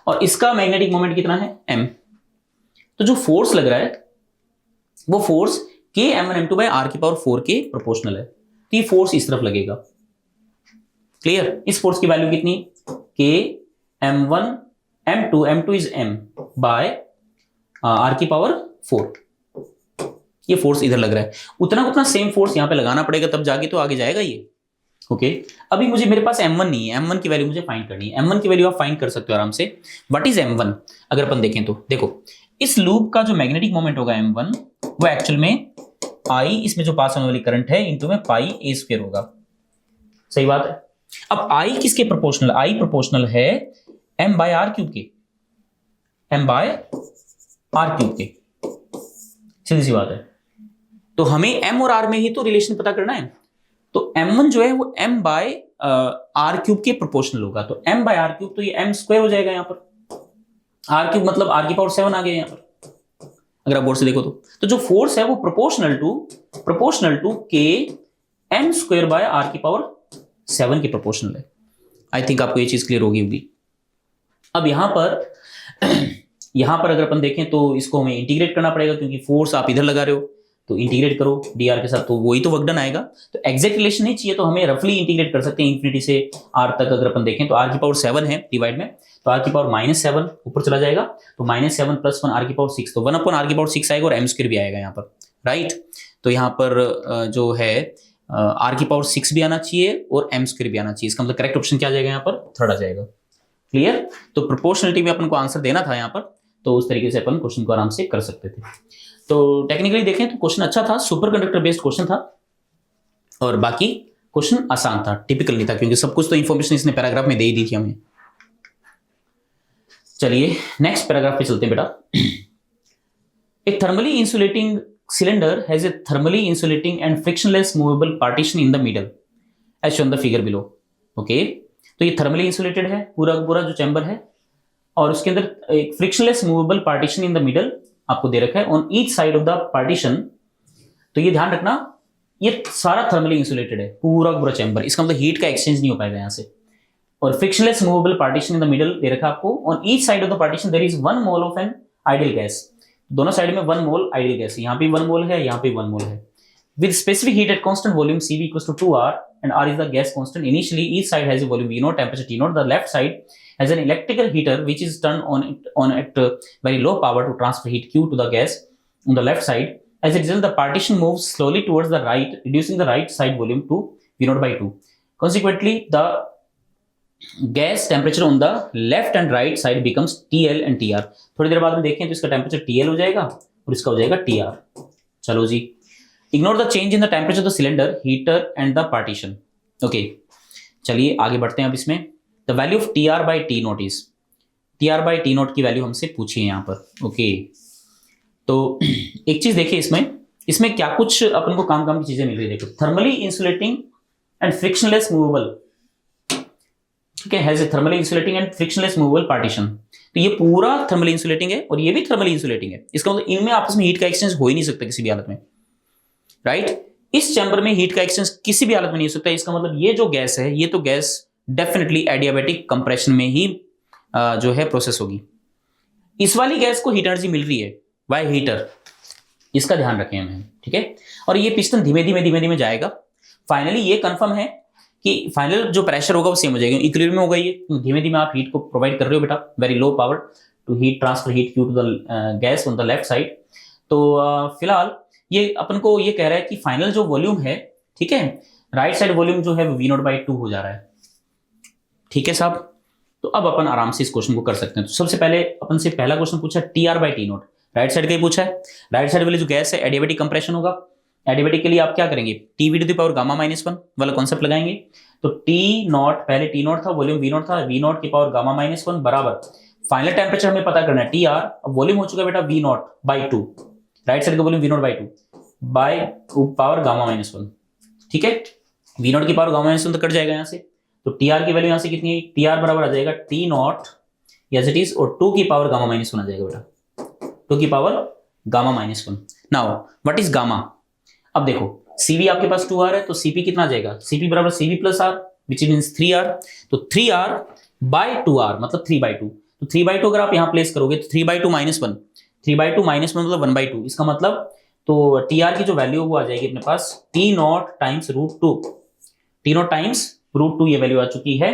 और इसका मैग्नेटिक मोमेंट कितना है? m। तो जो फोर्स लग रहा है वो फोर्स Km(m²/r⁴ के प्रोपोर्शनल है। तो ये फोर्स इस तरफ लगेगा। क्लियर? इस फोर्स की वैल्यू कितनी? Km1m2 is m bye r⁴। ये फोर्स इधर लग रहा है, उतना सेम फोर्स यहां पे लगाना पड़ेगा तब जाके तो आगे जाएगा ये। ओके, अभी मेरे पास m1 नहीं है, m1 की वैल्यू मुझे फाइंड करनी है। m1 की वैल्यू आप फाइंड कर सकते हो आराम से। What is m1? अगर अपन देखें तो देखो, इस लूप का जो मैग्नेटिक मोमेंट होगा m1 वो एक्चुअल में आई इसमें जो पास होने वाली करंट है इनटू में पाई ए स्क्वायर होगा। सही बात है। अब आई किसके प्रोपोर्शनल? आई प्रोपोर्शनल है m बाय r³ के, m बाय r³ के। सीधी सी बात है। तो हमें m और r में ही तो रिलेशन पता करना है। तो m1 जो है वो m बाय r³ के प्रोपोर्शनल होगा। तो m बाय r³ तो ये m स्क्वायर हो जाएगा यहाँ पर। r³ मतलब r⁴ आ गया यहाँ पर अगर आप बोर्ड से देखो तो जो फोर्स है वो proportional to Km² bye r⁴ के प्रोपोर्शनल है। आई थिंक आपको ये चीज क्लियर होगी। अब यहां पर अगर अपन देखें तो इसको हमें इंटीग्रेट करना पड़ेगा क्योंकि फोर्स आप इधर लगा रहे हो, तो इंटीग्रेट करो dr के साथ तो वही तो वर्क डन आएगा। तो एग्जैक्ट रिलेशन नहीं चाहिए तो हमें रफली इंटीग्रेट कर सकते हैं इन्फिनिटी से r तक। अगर अपन देखें तो r⁴ है डिवाइड में, तो r⁻7 ऊपर चला जाएगा, तो -7 + 1 r⁴ तो 1/r⁴ आएगा और m² भी आएगा यहाँ पर, राइट। तो यहाँ पर जो है r⁴ भी आना चाहिए और m² भी आना चाहिए। इसका मतलब करेक्ट ऑप्शन क्या आ जाएगा यहाँ पर? थर्ड आ जाएगा। क्लियर? तो प्रोपोर्शनलिटी में अपन को आंसर देना था यहाँ पर, तो उस तरीके से अपन क्वेश्चन को आराम से कर सकते थे। तो टेक्निकली देखें तो क्वेश्चन अच्छा था, सुपर कंडक्टर बेस्ड क्वेश्चन था और बाकी क्वेश्चन आसान था, टिपिकल नहीं था क्योंकि सब कुछ तो इंफॉर्मेशन इसने पैराग्राफ में दे ही दी थी हमें। चलिए नेक्स्ट पैराग्राफ पे चलते हैं बेटा। A thermally insulating cylinder has a thermally insulating and frictionless movable partition in the middle as shown the figure below. Okay, तो ये थर्मली इंसुलेटेड है पूरा जो चैम्बर है और उसके अंदर एक frictionless movable partition in the middle आपको दे रखा है on each side of the partition. तो ये ध्यान रखना ये सारा थर्मली इंसुलेटेड है पूरा चैम्बर, इसका मतलब हीट का एक्सचेंज नहीं हो पाएगा यहाँ से। और frictionless movable partition in the middle दे रखा आपको, on each side of the partition there is 1 mole of an ideal gas, दोनों साइड में 1 मोल आइडियल गैस, यहाँ पे 1 मोल है, यहाँ पे 1 मोल है, with specific heat at constant volume Cv equals to 2R and R is the gas constant. Initially, each side has a volume V0, temperature T0. The left side has an electrical heater which is turned on at very low power to transfer heat Q to the gas on the left side. As a result, the partition moves slowly towards the right, reducing the right side volume to V0 by 2. Consequently, the gas temperature on the left and right side becomes TL and TR. थोड़ी देर बाद में देखें तो इसका temperature TL हो जाएगा और इसका हो जाएगा TR. चलो जी, ignore the change in the temperature of the cylinder, heater and the partition. Okay, चलिए आगे बढ़ते हैं अब इसमें. The value of T R by T not is, T R by T not की वैल्यू हमसे पूछी है यहाँ पर. ओके, तो एक चीज देखिए इसमें क्या कुछ अपन को काम की चीजें मिल रही है. देखो, thermally insulating and frictionless movable, ठीक है, has a thermally insulating and frictionless movable partition. तो ये पूरा थर्मली इंसुलेटिंग है और ये भी थर्मली इंसुलेटिंग है. इसका मतलब इनमें आपस में हीट का एक्सचेंज हो ही नहीं सकता किसी भी हालत में, राइट. इस चैम्बर में हीट का एक्सचेंज किसी भी हालत में नहीं हो सकता. इसका मतलब ये जो गैस है, ये तो गैस डेफिनेटली एडियाबैटिक कंप्रेशन में ही जो है प्रोसेस होगी. इस वाली गैस को हीट एनर्जी मिल रही है बाय हीटर, इसका ध्यान रखें हमें, ठीक है. और ये पिस्टन धीमे धीमे जाएगा. फाइनली ये कंफर्म है कि फाइनल जो प्रेशर होगा वो सेम हो जाएगा, इक्विलिब्रियम में होगा. ये धीमे धीमे आप हीट को प्रोवाइड कर रहे हो बेटा, very low power to heat transfer heat Q to the gas on the left side. तो फिलहाल ये अपन को ये कह रहा है कि फाइनल जो वॉल्यूम है, ठीक है, राइट साइड वॉल्यूम जो है वो V0 by 2 हो जा रहा है. ठीक है साहब, तो अब अपन आराम से इस क्वेश्चन को कर सकते हैं. तो सबसे पहले अपन से पहला क्वेश्चन पूछा T R by T note, right side का ही पूछा है. राइट साइड वाली जो गैस है एडियाबैटिक कंप्रेशन होगा. एडियाबैटिक के लिए आप क्या करेंगे, T V to the power gamma minus 1 वाला कॉन्सेप्ट लगाएंगे. तो टी नॉट, पहले टी नॉट था, वॉल्यूम V0 था, V0 की पावर गामा माइनस 1 बराबर फाइनल टेम्परेचर हमें पता करना है टी आर. अब वॉल्यूम हो चुका है बेटा V0 by 2, राइट साइड का volume V0 by 2 by power gamma minus 1. ठीक है, V0 की पावर गामा माइनस 1 तो कट जाएगा यहाँ से. तो टी आर की वैल्यू यहाँ से कितनी है, टी आर बराबर आ जाएगा T naught as it is और 2 की पावर गामा माइनस 1 आ जाएगा बेटा, 2 की power gamma minus 1. Now what is gamma. अब देखो Cv आपके पास 2R है, तो Cp कितना आ जाएगा, Cp बराबर Cv plus R which means 3R. तो 3R बाय 2R मतलब 3/2. तो 3/2 अगर आप यहाँ प्लेस करोगे तो 3/2 माइनस 1, 3/2 माइनस 1 मतलब 1/2. इसका मतलब तो टी आर की जो वैल्यू वो आ जाएगी अपने पास T not times root 2, T not times root 2 ये वैल्यू आ चुकी है.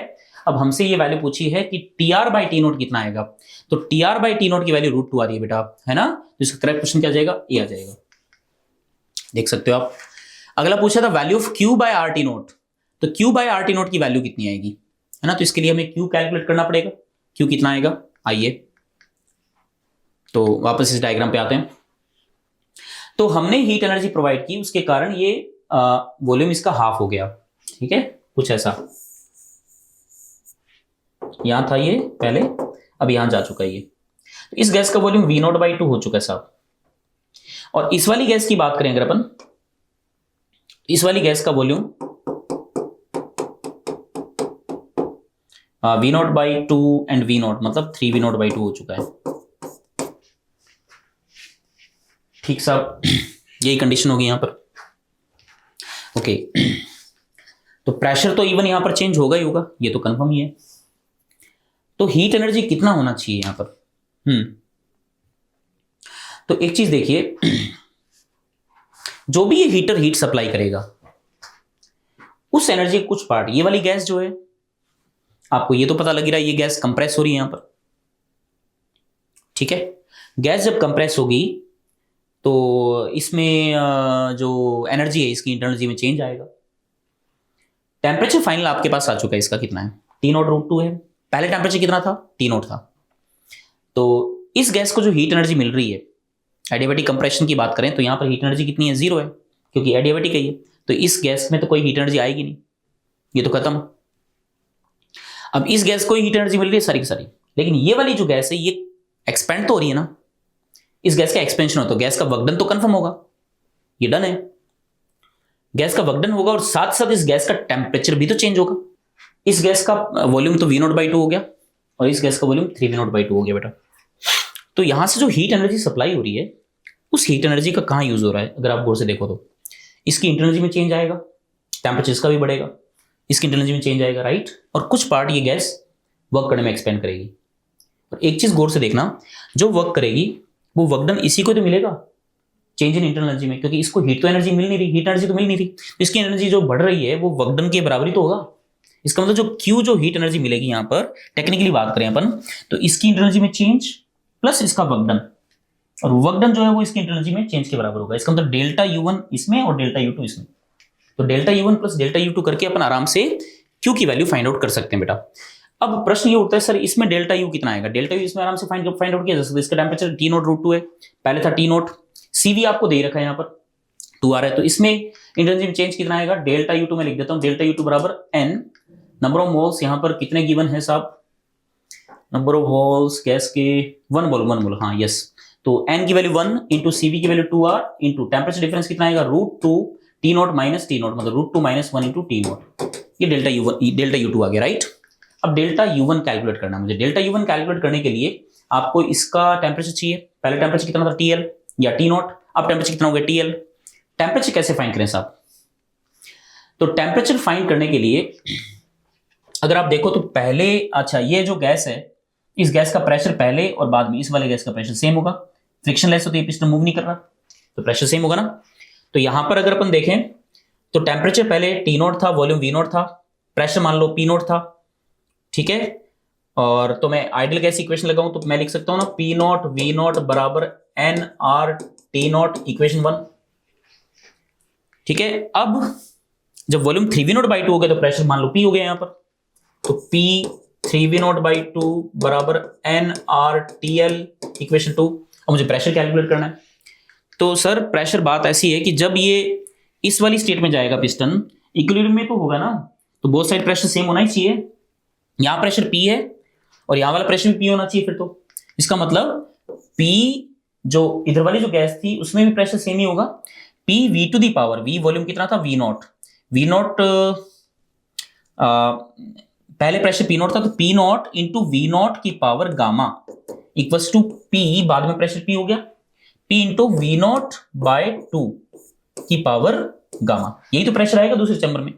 अब हमसे ये वैल्यू पूछी है कि T R by T not कितना आएगा. तो T R by T not की वैल्यू रूट 2 आ रही है बेटा, है ना. तो इसका करेक्ट क्वेश्चन क्या आ जाएगा, ये आ जाएगा, देख सकते हो आप. अगला पूछा था value of Q by R T not. तो Q by R T not की वैल्यू कितनी आएगी, है ना. तो इसके लिए हमें क्यू कैलकुलेट करना पड़ेगा. क्यू कितना आएगा, आइए तो वापस इस डायग्राम पे आते हैं. तो हमने हीट एनर्जी प्रोवाइड की, उसके कारण ये वॉल्यूम इसका हाफ हो गया. ठीक है, कुछ ऐसा यहां था ये पहले, अब यहां जा चुका है ये. तो इस गैस का वॉल्यूम V0 by 2 हो चुका है साहब. और इस वाली गैस की बात करें अगर अपन, इस वाली गैस का volume V0 by 2 and V0 मतलब 3V0 by 2 हो चुका है. ठीक साहब, यही कंडीशन होगी यहां पर. ओके, तो प्रेशर तो इवन यहां पर चेंज होगा ही होगा, ये तो कंफर्म ही है. तो हीट एनर्जी कितना होना चाहिए यहां पर. तो एक चीज देखिए, जो भी ये हीटर हीट सप्लाई करेगा उस एनर्जी के कुछ पार्ट, ये वाली गैस जो है आपको ये तो पता लग रहा है ये गैस कंप्रेस हो रही है यहां पर. ठीक है, गैस जब कंप्रेस होगी तो इसमें जो एनर्जी है इसकी इंटरनल में चेंज आएगा. टेम्परेचर फाइनल आपके पास आ चुका है, इसका कितना है, टी नॉट रूट 2 है. पहले टेम्परेचर कितना था, टी नॉट था. तो इस गैस को जो हीट एनर्जी मिल रही है, एडियाबैटिक कंप्रेशन की बात करें तो यहां पर हीट एनर्जी कितनी है, 0 है, क्योंकि एडियाबैटिक है ये. तो इस गैस में तो कोई हीट एनर्जी आएगी नहीं, ये तो खत्म. अब इस गैस को हीट एनर्जी मिल रही है सारी की सारी, लेकिन ये वाली जो गैस है ये एक्सपेंड तो हो रही है ना. इस गैस का एक्सपेंशन हो तो गैस का वर्क डन तो कंफर्म होगा, ये डन है. गैस का वर्क डन होगा और साथ साथ इस गैस का टेम्परेचर भी तो चेंज होगा. इस गैस का वॉल्यूम तो V0 by 2 हो गया और इस गैस का वॉल्यूम 3V0 by 2 हो गया बेटा. तो यहां से जो हीट एनर्जी सप्लाई हो रही है उस हीट एनर्जी का कहां यूज हो रहा है, अगर आप गौर से देखो तो इसकी इंटरनल में चेंज आएगा, टेम्परेचर इसका भी बढ़ेगा, इसकी इंटरनल में चेंज आएगा, राइट. और कुछ पार्ट ये गैस वर्क करने में एक्सपेंड करेगी. और एक चीज गौर से देखना, जो वर्क करेगी वो वर्क डन इसी को तो मिलेगा चेंज इन इंटरनल एनर्जी में, क्योंकि इसको हीट तो एनर्जी मिल नहीं रही, हीट एनर्जी तो मिल नहीं रही, तो इसकी एनर्जी जो बढ़ रही है वो वर्क डन के बराबरी तो होगा। इसका मतलब जो क्यू जो हीट एनर्जी मिलेगी यहाँ पर टेक्निकली बात करें अपन तो इसकी एनर्जी में चेंज प्लस इसका वर्क डन, और वर्क डन जो है वो इसकी एनर्जी में चेंज के बराबर होगा। इसका मतलब डेल्टा U1 इसमें और डेल्टा U2 इसमें, तो delta U1 plus delta U2 करके अपन आराम से Q की वैल्यू फाइंड आउट कर सकते हैं बेटा। अब प्रश्न ये उठता है सर इसमें डेल्टा U कितना आएगा? डेल्टा U इसमें आराम से फाइंड आउट किया जा सकता है। इसका टेम्परेचर T0√2 है, पहले था T0, CV आपको दे रखा है यहाँ पर 2 आ रहा है, तो इसमें एनर्जी में चेंज कितना आएगा? डेल्टा U2 में लिख देता हूँ, डेल्टा U2 बराबर N, नंबर ऑफ मोल्स यहाँ पर कितने गिवन है साहब? नंबर ऑफ मोल्स गैस के 1 मोल, हाँ यस, तो N की वैल्यू 1 इंटू CV की value 2R into temperature difference कितना आएगा? √2 T0 माइनस T0, मतलब √2 माइनस 1 इंटू T0, ये डेल्टा U2 आ गया, राइट। अब डेल्टा U1 कैलकुलेट करना मुझे। डेल्टा U1 कैलकुलेट करने के लिए आपको इसका टेम्परेचर चाहिए। पहले टेम्परेचर कितना था? TL या T0, अब टेम्परेचर कितना हो गया? TL। टेम्परेचर कैसे फाइंड करें साहब? तो टेम्परेचर फाइंड करने के लिए अगर आप देखो तो पहले, अच्छा ये जो गैस है इस गैस का प्रेशर पहले और बाद में इस वाले गैस का प्रेशर सेम होगा, फ्रिक्शनलेस होती है, पिस्टन मूव नहीं कर रहा, तो प्रेशर सेम होगा ना। तो यहां पर अगर अपन देखें तो टेम्परेचर पहले T0 था, वॉल्यूम V0 था, प्रेशर मान लो P0 था, ठीक है। और तो मैं आइडियल गैस इक्वेशन लगाऊं तो मैं लिख सकता हूं ना P0 V0 बराबर NR T0 इक्वेशन 1, ठीक है। अब जब वॉल्यूम 3V0/2 हो गया तो प्रेशर मान लो P हो गया यहां पर, तो P 3V0/2 बराबर NRTL इक्वेशन 2। अब मुझे प्रेशर कैलकुलेट करना है। तो सर प्रेशर बात ऐसी है कि जब ये इस वाली स्टेट में जाएगा पिस्टन, इक्विलिब्रियम में तो होगा ना, तो बोथ साइड प्रेशर सेम होना ही चाहिए। यहां प्रेशर P है और यहां वाला प्रेशर भी P होना चाहिए, फिर तो इसका मतलब P जो इधर वाली जो गैस थी उसमें भी प्रेशर सेम ही होगा। P V to the power, V volume कितना था? V0 पहले प्रेशर P0 था, तो P0 इंटू V0 की power gamma equals to P, बाद में प्रेशर P हो गया P इंटू V0/2 की पावर गामा, यही तो प्रेशर आएगा दूसरे चैम्बर में।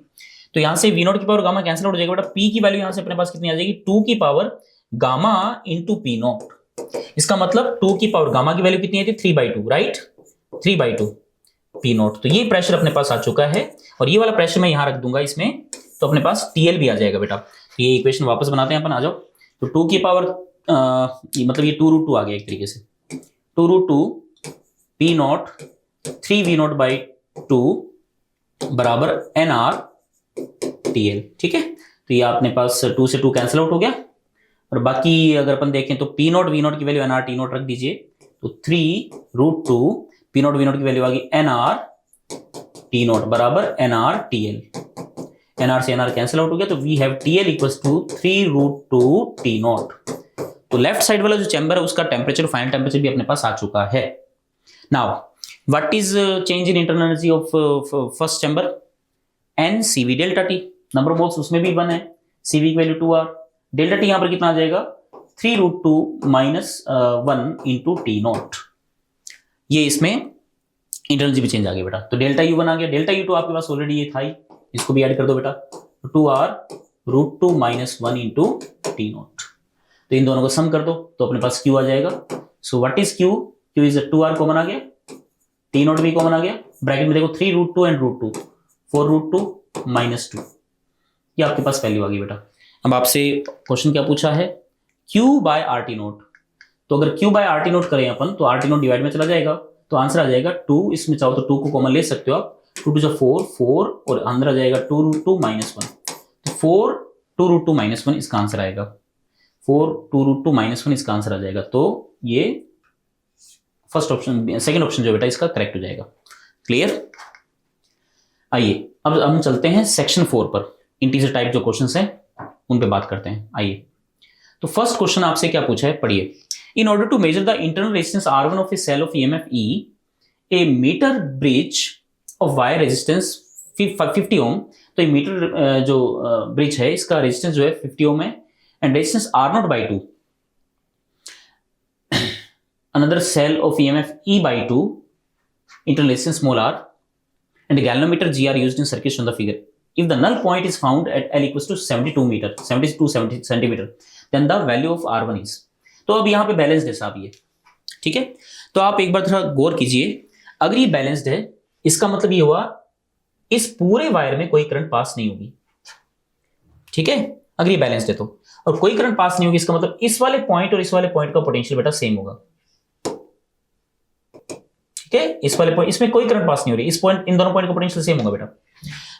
तो यहां से V0 की पावर गामा कैंसिल आउट हो जाएगा बेटा, P की वैल्यू यहां से अपने पास कितनी आ जाएगी? 2 की पावर गामा इंटू P0। इसका मतलब 2 की पावर गामा की वैल्यू कितनी आई थी? 3/2, राइट, 3/2 P0। तो ये प्रेशर अपने पास आ चुका है और ये वाला प्रेशर मैं यहां रख दूंगा इसमें, तो अपने पास TL भी आ जाएगा बेटा। तो ये इक्वेशन वापस बनाते हैं अपन, आ जाओ। तो 2 की पावर मतलब ये 2√2 आ गया एक तरीके से, 2√2 P0 3V0/2 बराबर NRTL, ठीक है। तो ये अपने पास 2 से 2 कैंसिल आउट हो गया, और बाकी अगर अपन देखें तो P0 V0 की वैल्यू NRT0 रख दीजिए, तो 3√2 P0 V0 की वैल्यू आ गई NRT0 बराबर NRTL। NR से NR कैंसिल आउट हो गया, तो we have TL equals to 3√2 T0। तो लेफ्ट साइड वाला जो चैम्बर है उसका टेम्परेचर, फाइनल टेम्परेचर भी अपने पास आ चुका है। Now what is change in internal energy of first chamber? NCV delta T, number of moles उसमें भी 1 है, CV की वैल्यू 2R, डेल्टा T यहां पर कितना आ जाएगा? 3√2 माइनस 1 इंटू T0। ये इसमें इंटरनल एनर्जी भी चेंज आ गया बेटा। तो डेल्टा U1 आ गया, डेल्टा U2 आपके पास ऑलरेडी ये था ही, इसको भी ऐड कर दो बेटा, 2R√2 माइनस 1 इंटू T0। तो इन दोनों को सम कर दो तो अपने पास Q आ जाएगा। So what is Q? Q इज 2R कॉमन आ गया, T0 भी कॉमन आ गया, ब्रैकेट में देखो 3√2 एंड √2, 4√2 माइनस 2, ये आपके पास वैल्यू आ गई बेटा। अब आपसे क्वेश्चन क्या पूछा है? Q/RT0। तो अगर Q/RT0 करें अपन तो RT0 डिवाइड में चला जाएगा, तो आंसर आ जाएगा 2, इसमें चाहो तो 2 को कॉमन ले सकते हो आप, 2 2 4 और अंदर आ जाएगा 2√2 माइनस 1, तो 4 2√2 माइनस 1 इसका आंसर आएगा, 4 2√2 माइनस 1 इसका आंसर आ जाएगा। तो ये फर्स्ट ऑप्शन, सेकंड ऑप्शन जो बेटा इसका करेक्ट हो जाएगा। क्लियर? आइए अब हम चलते हैं सेक्शन 4 पर, इंटीजर टाइप जो क्वेश्चंस हैं उन पे बात करते हैं। आइए, तो फर्स्ट क्वेश्चन आपसे क्या पूछा है, पढ़िए। In order to measure the internal resistance R1 of a cell of EMF E, a meter bridge of wire resistance 50 ohm. तो ये मीटर जो ब्रिज है इसका रेजिस्टेंस जो है 50 ओम है, and resistance R0/2, another cell of EMF E/2, internal resistance small r, and a galvanometer GR used in circuits on the figure. If the null point is found at L equals to 72 centimeter, then the value of R1 is. तो अब यहाँ पे balance है साहब, ये ठीक है, तो आप एक बार थोड़ा गौर कीजिए, अगर ये बैलेंस्ड है इसका मतलब ये हुआ इस पूरे वायर में कोई करंट पास नहीं होगी। ठीक है, अगर ये बैलेंस्ड है तो, और कोई करंट पास नहीं होगी इसका मतलब इस वाले पॉइंट और इस वाले पॉइंट का पोटेंशियल बेटा सेम होगा। ठीक है, इस वाले पॉइंट, इसमें कोई करंट पास नहीं हो रही, इस पॉइंट, इन दोनों पॉइंट का पोटेंशियल सेम होगा बेटा।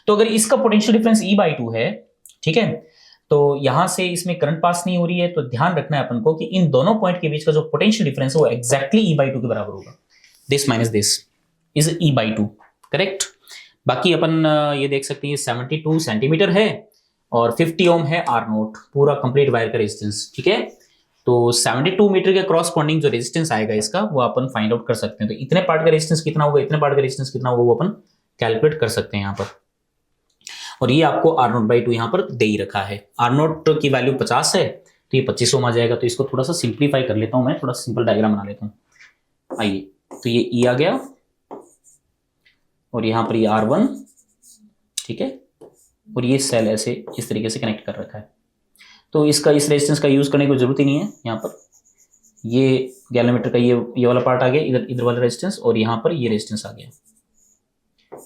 तो अगर इसका पोटेंशियल डिफरेंस E/2 है, ठीक है, तो यहां से इसमें करंट पास नहीं हो रही है, तो ध्यान रखना है अपन को कि इन दोनों पॉइंट के बीच का जो पोटेंशियल डिफरेंस है वो एक्जैक्टली E/2 के बराबर होगा। This minus this is E/2, correct. बाकी अपन ये देख सकते हैं 72 सेंटीमीटर है और 50 ओम है R0, पूरा कंप्लीट वायर का रेजिस्टेंस। ठीक है, तो 72 मीटर के क्रॉसपॉन्डिंग जो रेजिस्टेंस आएगा इसका वो अपन फाइंड आउट कर सकते हैं। तो इतने पार्ट का रेजिस्टेंस कितना होगा, इतने पार्ट का रेजिस्टेंस कितना होगा वो अपन कैलकुलेट कर सकते हैं यहाँ पर। और ये आपको R0/2 यहाँ पर दे ही रखा है। R0 की वैल्यू 50 है तो ये 25 ओम आ जाएगा। तो इसको थोड़ा सा सिंप्लीफाई कर लेता हूं मैं, थोड़ा सिंपल डायग्राम बना लेता हूँ। आइए, तो ये E आ गया और यहाँ पर ये R1, ठीक है, और ये सेल ऐसे इस तरीके से कनेक्ट कर रखा है। तो इसका इस रेजिस्टेंस का यूज करने की जरूरत ही नहीं है। यहाँ पर ये गैलोमीटर का ये वाला पार्ट आ गया, इधर वाला रेजिस्टेंस, और यहाँ पर ये रेजिस्टेंस आ गया,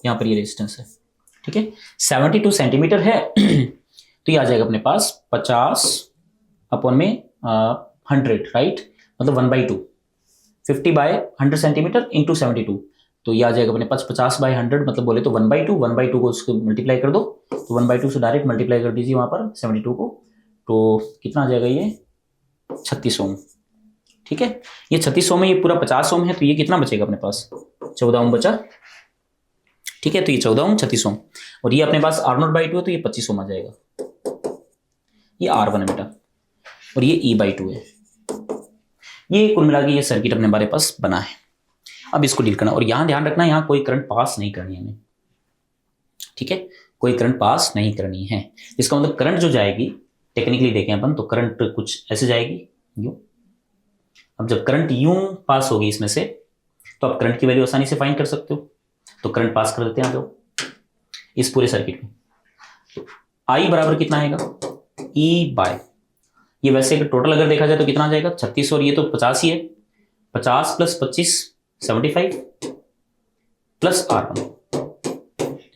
यहाँ पर ये रेजिस्टेंस है। ठीक है, 72 सेंटीमीटर है तो ये आ जाएगा अपने पास 50 अपॉन में 100, राइट, मतलब 1/2, 50/100 सेंटीमीटर इंटू 72, तो ये आ जाएगा अपने पास 50/100, मतलब बोले तो 1/2, 1/2 को उसको मल्टीप्लाई कर दो, तो 1/2 से डायरेक्ट मल्टीप्लाई कर दीजिए वहां पर 72 को, तो कितना आ जाएगा ये 36 ओम। ठीक है, ये 36 ओम है, ये पूरा 50 ओम है, तो ये कितना बचेगा अपने पास 14 ओम बचा। ठीक है, तो ये 14 ओम 36 ओम, और ये अपने पास R0/2 है तो ये 25 ओम आ जाएगा। ये R1 है बेटा और ये E/2 है। ये कुल मिला के ये सर्किट अपने हमारे पास बना है। अब इसको डील करना, और यहां ध्यान रखना यहां कोई करंट पास नहीं करनी है हमें। ठीक है, कोई करंट पास नहीं करनी है। इसका मतलब करंट जो जाएगी, टेक्निकली देखें अपन तो करंट कुछ ऐसे जाएगी यूं। अब जब करंट यूं पास होगी इसमें से, तो आप करंट की वैल्यू आसानी से फाइंड कर सकते हो। तो करंट पास कर देते हैं जो इस पूरे सर्किट में, तो I बराबर कितना आएगा E/, ये वैसे टोटल अगर देखा जाए तो कितना आ जाएगा 36, और ये तो 50 ही है, 50 + 25 75 प्लस R1,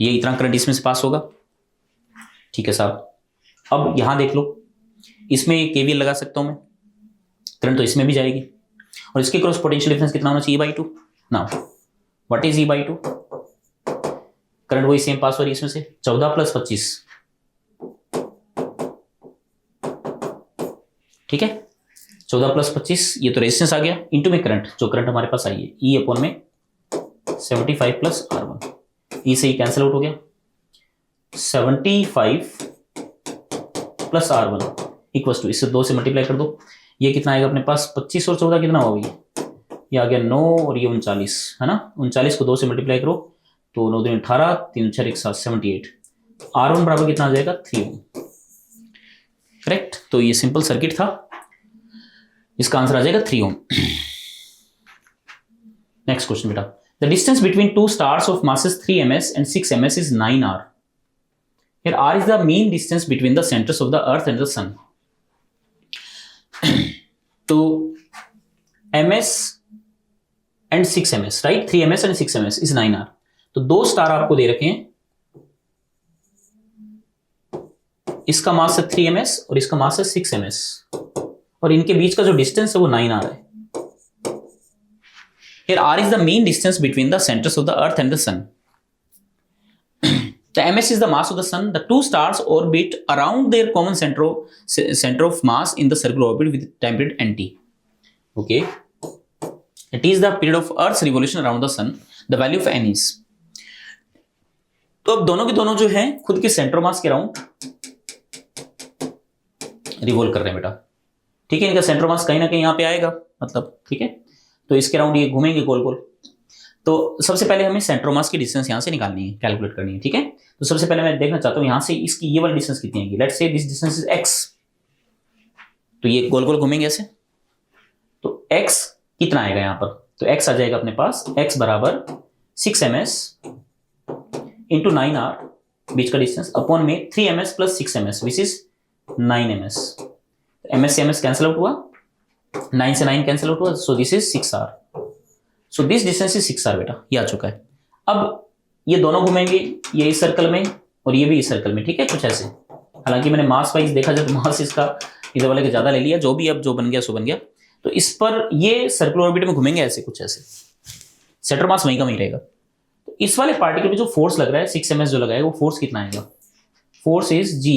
ये इतना करंट इसमें से पास होगा। ठीक है साहब, अब यहां देख लो, इसमें KVL लगा सकता हूं मैं, करंट तो इसमें भी जाएगी, और इसके क्रॉस पोटेंशियल डिफरेंस कितना होना चाहिए E/2। Now what is E/2, current वही सेम पास हो रही है इसमें से, 14 + 25, ठीक है, 14 + 25, ये तो रेजिस्टेंस आ गया, इंटू में करंट, जो करंट हमारे पास आई है E/में 75 + R1, E से ही कैंसिल आउट हो गया, 75 + R1 इक्वल्स टू, इससे 2 से मल्टीप्लाई कर दो, ये कितना आएगा अपने पास 25 और 14 कितना होगा, ये आ गया 9 और ये 39 है ना, 39 को 2 से मल्टीप्लाई करो तो 9 दूनी 18, 3 6 1 7 78, R1 बराबर कितना आ जाएगा 3 ओम। करेक्ट, तो ये सिंपल सर्किट था, इसका आंसर आ जाएगा 3 ओम। नेक्स्ट क्वेश्चन बेटा, the distance between two stars of masses 3 ms and 6 ms is 9 r. Here r is the mean distance between the centers of the earth and the sun. तो ms and 6 ms, right, 3 ms and 6 ms is 9 r. तो दो star आपको दे रखे हैं, इसका मास है 3 ms और इसका मास है 6 ms, और इनके बीच का जो डिस्टेंस है वो 9 r है। Here r is the mean distance between the centers of the earth and the sun. The ms is the mass of the sun. The two stars orbit around their common center of mass in the circular orbit with time period nt. Okay, it is the period of earth's revolution around the sun. The value of n is, तो अब दोनों के दोनों जो हैं खुद के centre mass के अराउंड रिवॉल्व कर रहे हैं बेटा। ठीक है, इनका सेंटर मास कहीं ना कहीं यहाँ पे आएगा, मतलब ठीक है, तो इसके अराउंड ये घूमेंगे गोल गोल। तो सबसे पहले हमें सेंटर मास की डिस्टेंस यहाँ से निकालनी है, कैलकुलेट करनी है। ठीक है, तो सबसे पहले मैं देखना चाहता हूँ यहाँ से इसकी ये वाली डिस्टेंस कितनी आएगी। Let's say this distance is x, तो ये गोल गोल घूमेंगे ऐसे, तो x कितना आएगा यहाँ पर, तो x आ जाएगा अपने पास x बराबर 6 ms इंटू 9 r, बीच का डिस्टेंस, अपॉन में 3 ms + 6 ms which is 9 ms। ms से ms कैंसिल आउट हुआ, 9 से 9 कैंसिल आउट हुआ, सो this is 6r, so this distance is 6r बेटा, ये आ चुका है। अब ये दोनों घूमेंगे, ये इस सर्कल में और ये भी इस सर्कल में, ठीक है, कुछ ऐसे। हालांकि मैंने मास वाइज देखा जाए तो मास इसका इधर वाले के ज्यादा ले लिया, जो भी अब जो बन गया सो बन गया। तो इस पर ये सर्कुलर ऑर्बिट में घूमेंगे ऐसे, कुछ ऐसे, सेंटर मास वहीं का वहीं रहेगा। तो इस वाले पार्टिकल पे जो फोर्स लग रहा है 6 ms जो लगाएगा, वो फोर्स कितना आएगा, force is g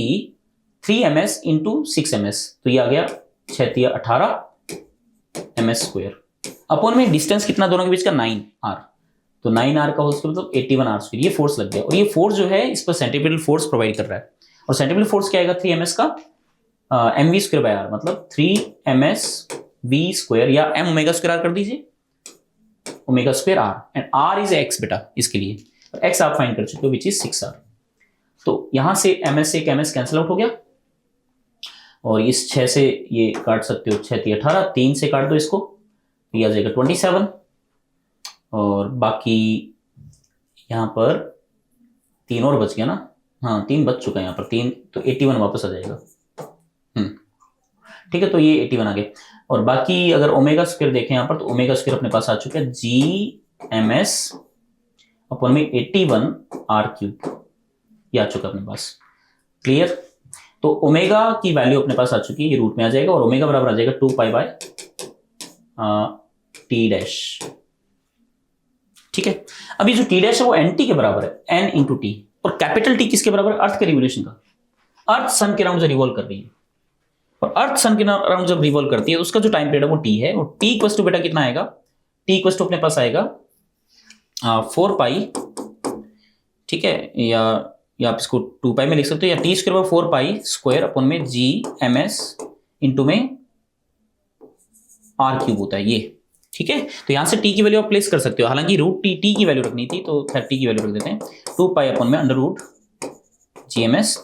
3 ms into 6 ms, तो ये आ गया 6 × 18 ms², अपॉन में डिस्टेंस कितना दोनों के बीच का 9r, तो 9r का होल मतलब 81r², ये फोर्स लग गया। और ये फोर्स जो है इस पर सेंट्रीपिटल फोर्स प्रोवाइड कर रहा है, और सेंट्रीपिटल फोर्स क्या आएगा 3 ms का mv²/r, मतलब 3 msv², या m ω²r कर दीजिए, ω²r, and r is x बेटा इसके लिए, और x आप फाइंड कर चुके हो विच इज 6r। तो यहां से ms से एक ms कैंसिल आउट हो गया, और इस 6 से ये काट सकते हो, 6 × 18, 3 से काट दो इसको, ये आ जाएगा 27, और बाकी यहाँ पर 3 और बच गया ना, हाँ 3 बच चुका है यहाँ पर, 3 तो 81 वापस आ जाएगा। ठीक है, तो ये 81 आ गया। और बाकी अगर ω² देखें यहाँ पर, तो ω² अपने पास आ चुका है g ms अपॉन में 81r³, ये आ चुका अपने पास। क्लियर? तो ओमेगा की वैल्यू अपने पास आ चुकी है, ये रूट में आ जाएगा, और ओमेगा बराबर आ जाएगा 2π/t'। ठीक है, अब ये जो t' है वो nt के बराबर है, n × t, और कैपिटल T किसके बराबर है, अर्थ के रिवोल्यूशन का। अर्थ सन के अराउंड रिवॉल्व कर रही है, और अर्थ सन के अराउंड जब रिवॉल्व करती है उसका जो टाइम पीरियड है वो t है, और t इक्वल टू बेटा कितना आएगा, t इक्वल टू अपने पास आएगा 4π, ठीक है, या आप इसको 2π में लिख सकते हो, या t² 4π² अपॉन में g ms इंटू में r³ होता है ये। ठीक है, तो यहां से t की वैल्यू आप प्लेस कर सकते हो, हालांकि रूट t की वैल्यू रखनी थी, तो खैर t की वैल्यू रख देते हैं, 2π अपॉन में √g ms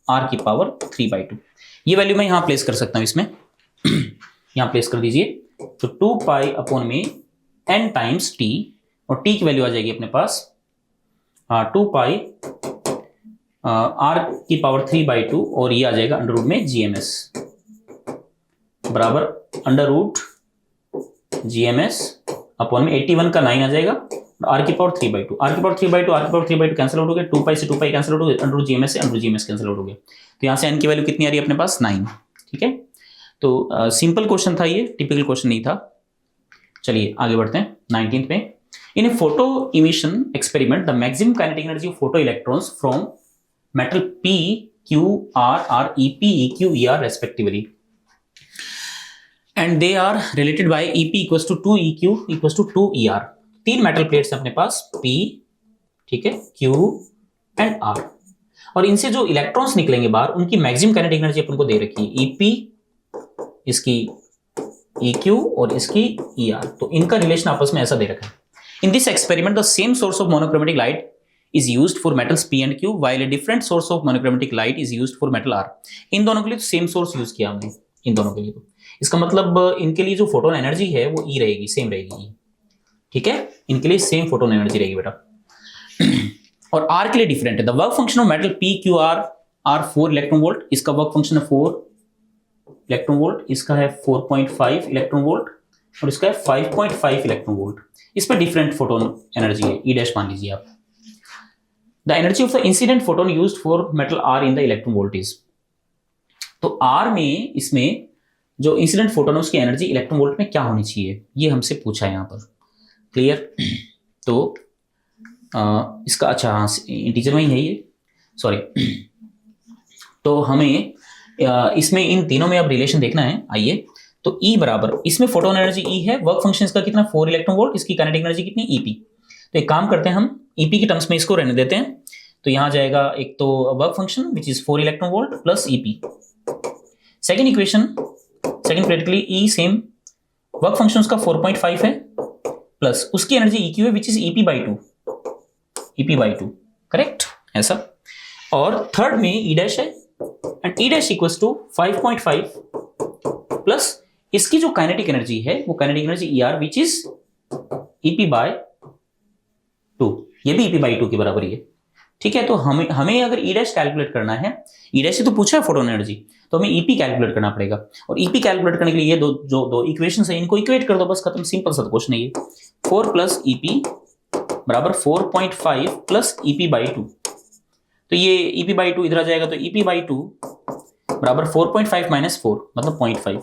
r⁵2, ये वैल्यू मैं यहां प्लेस कर सकता हूं इसमें। यहां प्लेस कर दीजिए, तो 2π अपॉन में n टाइम्स t, और t की वैल्यू आ जाएगी अपने पास 2π r⁵2, और ये आ जाएगा अंडर रूट में gms बराबर √gms अपॉन में 81 का 9 आ जाएगा, r⁵3/2, r⁵3/2 कैंसिल आउट हो गया, 2π से 2π कैंसिल आउट हो गया, √gms से √gms कैंसिल आउट हो गया, तो यहां से n की वैल्यू कितनी आ रही है अपने पास 9। ठीक है, तो सिंपल क्वेश्चन था ये, टिपिकल क्वेश्चन नहीं था। चलिए आगे बढ़ते हैं 19th में। In a photo emission experiment the maximum kinetic energy of photo electrons from metal P, Q, R are EP, EQ, ER respectively, and they are related by EP equals to 2 EQ equals to 2 ER। 3 metal plates हैं अपने पास P, ठीक है, Q and R, और इनसे जो electrons निकलेंगे बाहर उनकी मैक्सिमम काइनेटिक एनर्जी अपन को दे रखी है, EP, इसकी EQ और इसकी ER, तो इनका रिलेशन आपस में ऐसा दे रखा है। In this experiment the same source of monochromatic light is used for metals P and Q while a different source of monochromatic light is used for metal R। इन दोनों के लिए तो सेम सोर्स यूज किया हमने, इन दोनों के लिए, तो इसका मतलब इनके लिए जो फोटोन एनर्जी है वो E रहेगी, सेम रहेगी। ठीक है, इनके लिए सेम फोटोन एनर्जी रहेगी बेटा, और R के लिए डिफरेंट है। The work function of metal P, Q, R are 4 electron volt, इसका वर्क फंक्शन है 4 इलेक्ट्रॉन वोल्ट, इसका है 4.5 इलेक्ट्रॉन वोल्ट, और इसका है 5.5 इलेक्ट्रॉन वोल्ट। इस पर डिफरेंट फोटोन एनर्जी है, E' मान लीजिए आप। The energy of the incident photon used for metal R in the electron volt is, तो R में इसमें जो इंसिडेंट फोटोन है उसकी एनर्जी इलेक्ट्रॉन वोल्ट में क्या होनी चाहिए, ये हमसे पूछा है यहाँ पर। क्लियर? तो इसका अच्छा हाँ इंटीजर में ही है ये, सॉरी। तो हमें इसमें इन तीनों में अब रिलेशन देखना है। आइए, तो E बराबर, इसमें फोटोन एनर्जी E है, वर्क फंक्शन इसका कितना 4 इलेक्ट्रॉन वोल्ट, इसकी काइनेटिक एनर्जी कितनी EP। तो एक काम करते हैं, हम EP के टर्म्स में इसको रहने देते हैं, तो यहां जाएगा एक तो work function which is 4 electron volt plus EP। Second equation, second practically E same, work function उसका 4.5 है प्लस उसकी एनर्जी EQ है विच इज EP/2, करेक्ट ऐसा। और थर्ड में E' है, and E' equals to 5.5 plus इसकी जो काइनेटिक एनर्जी है वो kinetic energy ER which is EP/2, ये भी EP/2 के बराबर ही है। ठीक है, तो हमें अगर ई डैश कैलकुलेट करना है, ई डैश से तो पूछा है फोटोन एनर्जी, तो हमें ईपी कैलकुलेट करना पड़ेगा। और ईपी कैलकुलेट करने के लिए ये दो इक्वेशन है, इनको इक्वेट कर दो, बस खत्म, सिंपल सा क्वेश्चन है ये। 4 प्लस ईपी बराबर 4.5 प्लस ईपी बाई 2। तो ये ईपी बाई 2 इधर आ जाएगा, तो ईपी बाई 2 बराबर 4.5 माइनस 4 मतलब 0.5।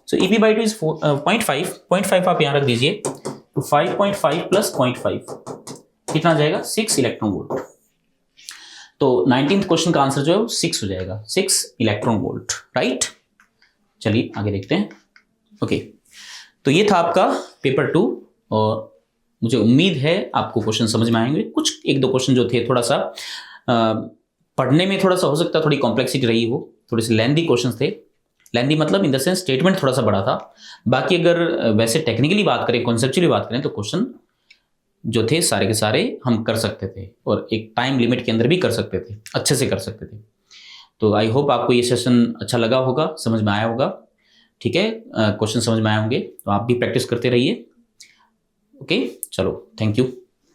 सो ईपी बाई 2 इज 0.5 आप यहां रख दीजिए, तो 5.5 प्लस 0.5 कितना जाएगा, 6 इलेक्ट्रॉन वोल्ट। तो 19th क्वेश्चन का आंसर जो है वो 6 हो जाएगा, 6 इलेक्ट्रॉन वोल्ट, राइट। चलिए आगे देखते हैं। ओके, तो ये था आपका पेपर 2, और मुझे उम्मीद है आपको क्वेश्चन समझ में आएंगे। कुछ एक दो क्वेश्चन जो थे थोड़ा सा पढ़ने में थोड़ा सा हो सकता है थोड़ी कॉम्प्लेक्सिटी रही हो, थोड़े से लेंदी क्वेश्चन थे। लेंदी मतलब इन द सेंस स्टेटमेंट थोड़ा सा बड़ा था। बाकी अगर वैसे टेक्निकली बात करें, कॉन्सेप्चुअली बात करें, तो क्वेश्चन जो थे सारे के सारे हम कर सकते थे, और एक टाइम लिमिट के अंदर भी कर सकते थे, अच्छे से कर सकते थे। तो आई होप आपको ये सेशन अच्छा लगा होगा, समझ में आया होगा। ठीक है, क्वेश्चन समझ में आए होंगे, तो आप भी प्रैक्टिस करते रहिए। ओके, चलो, थैंक यू।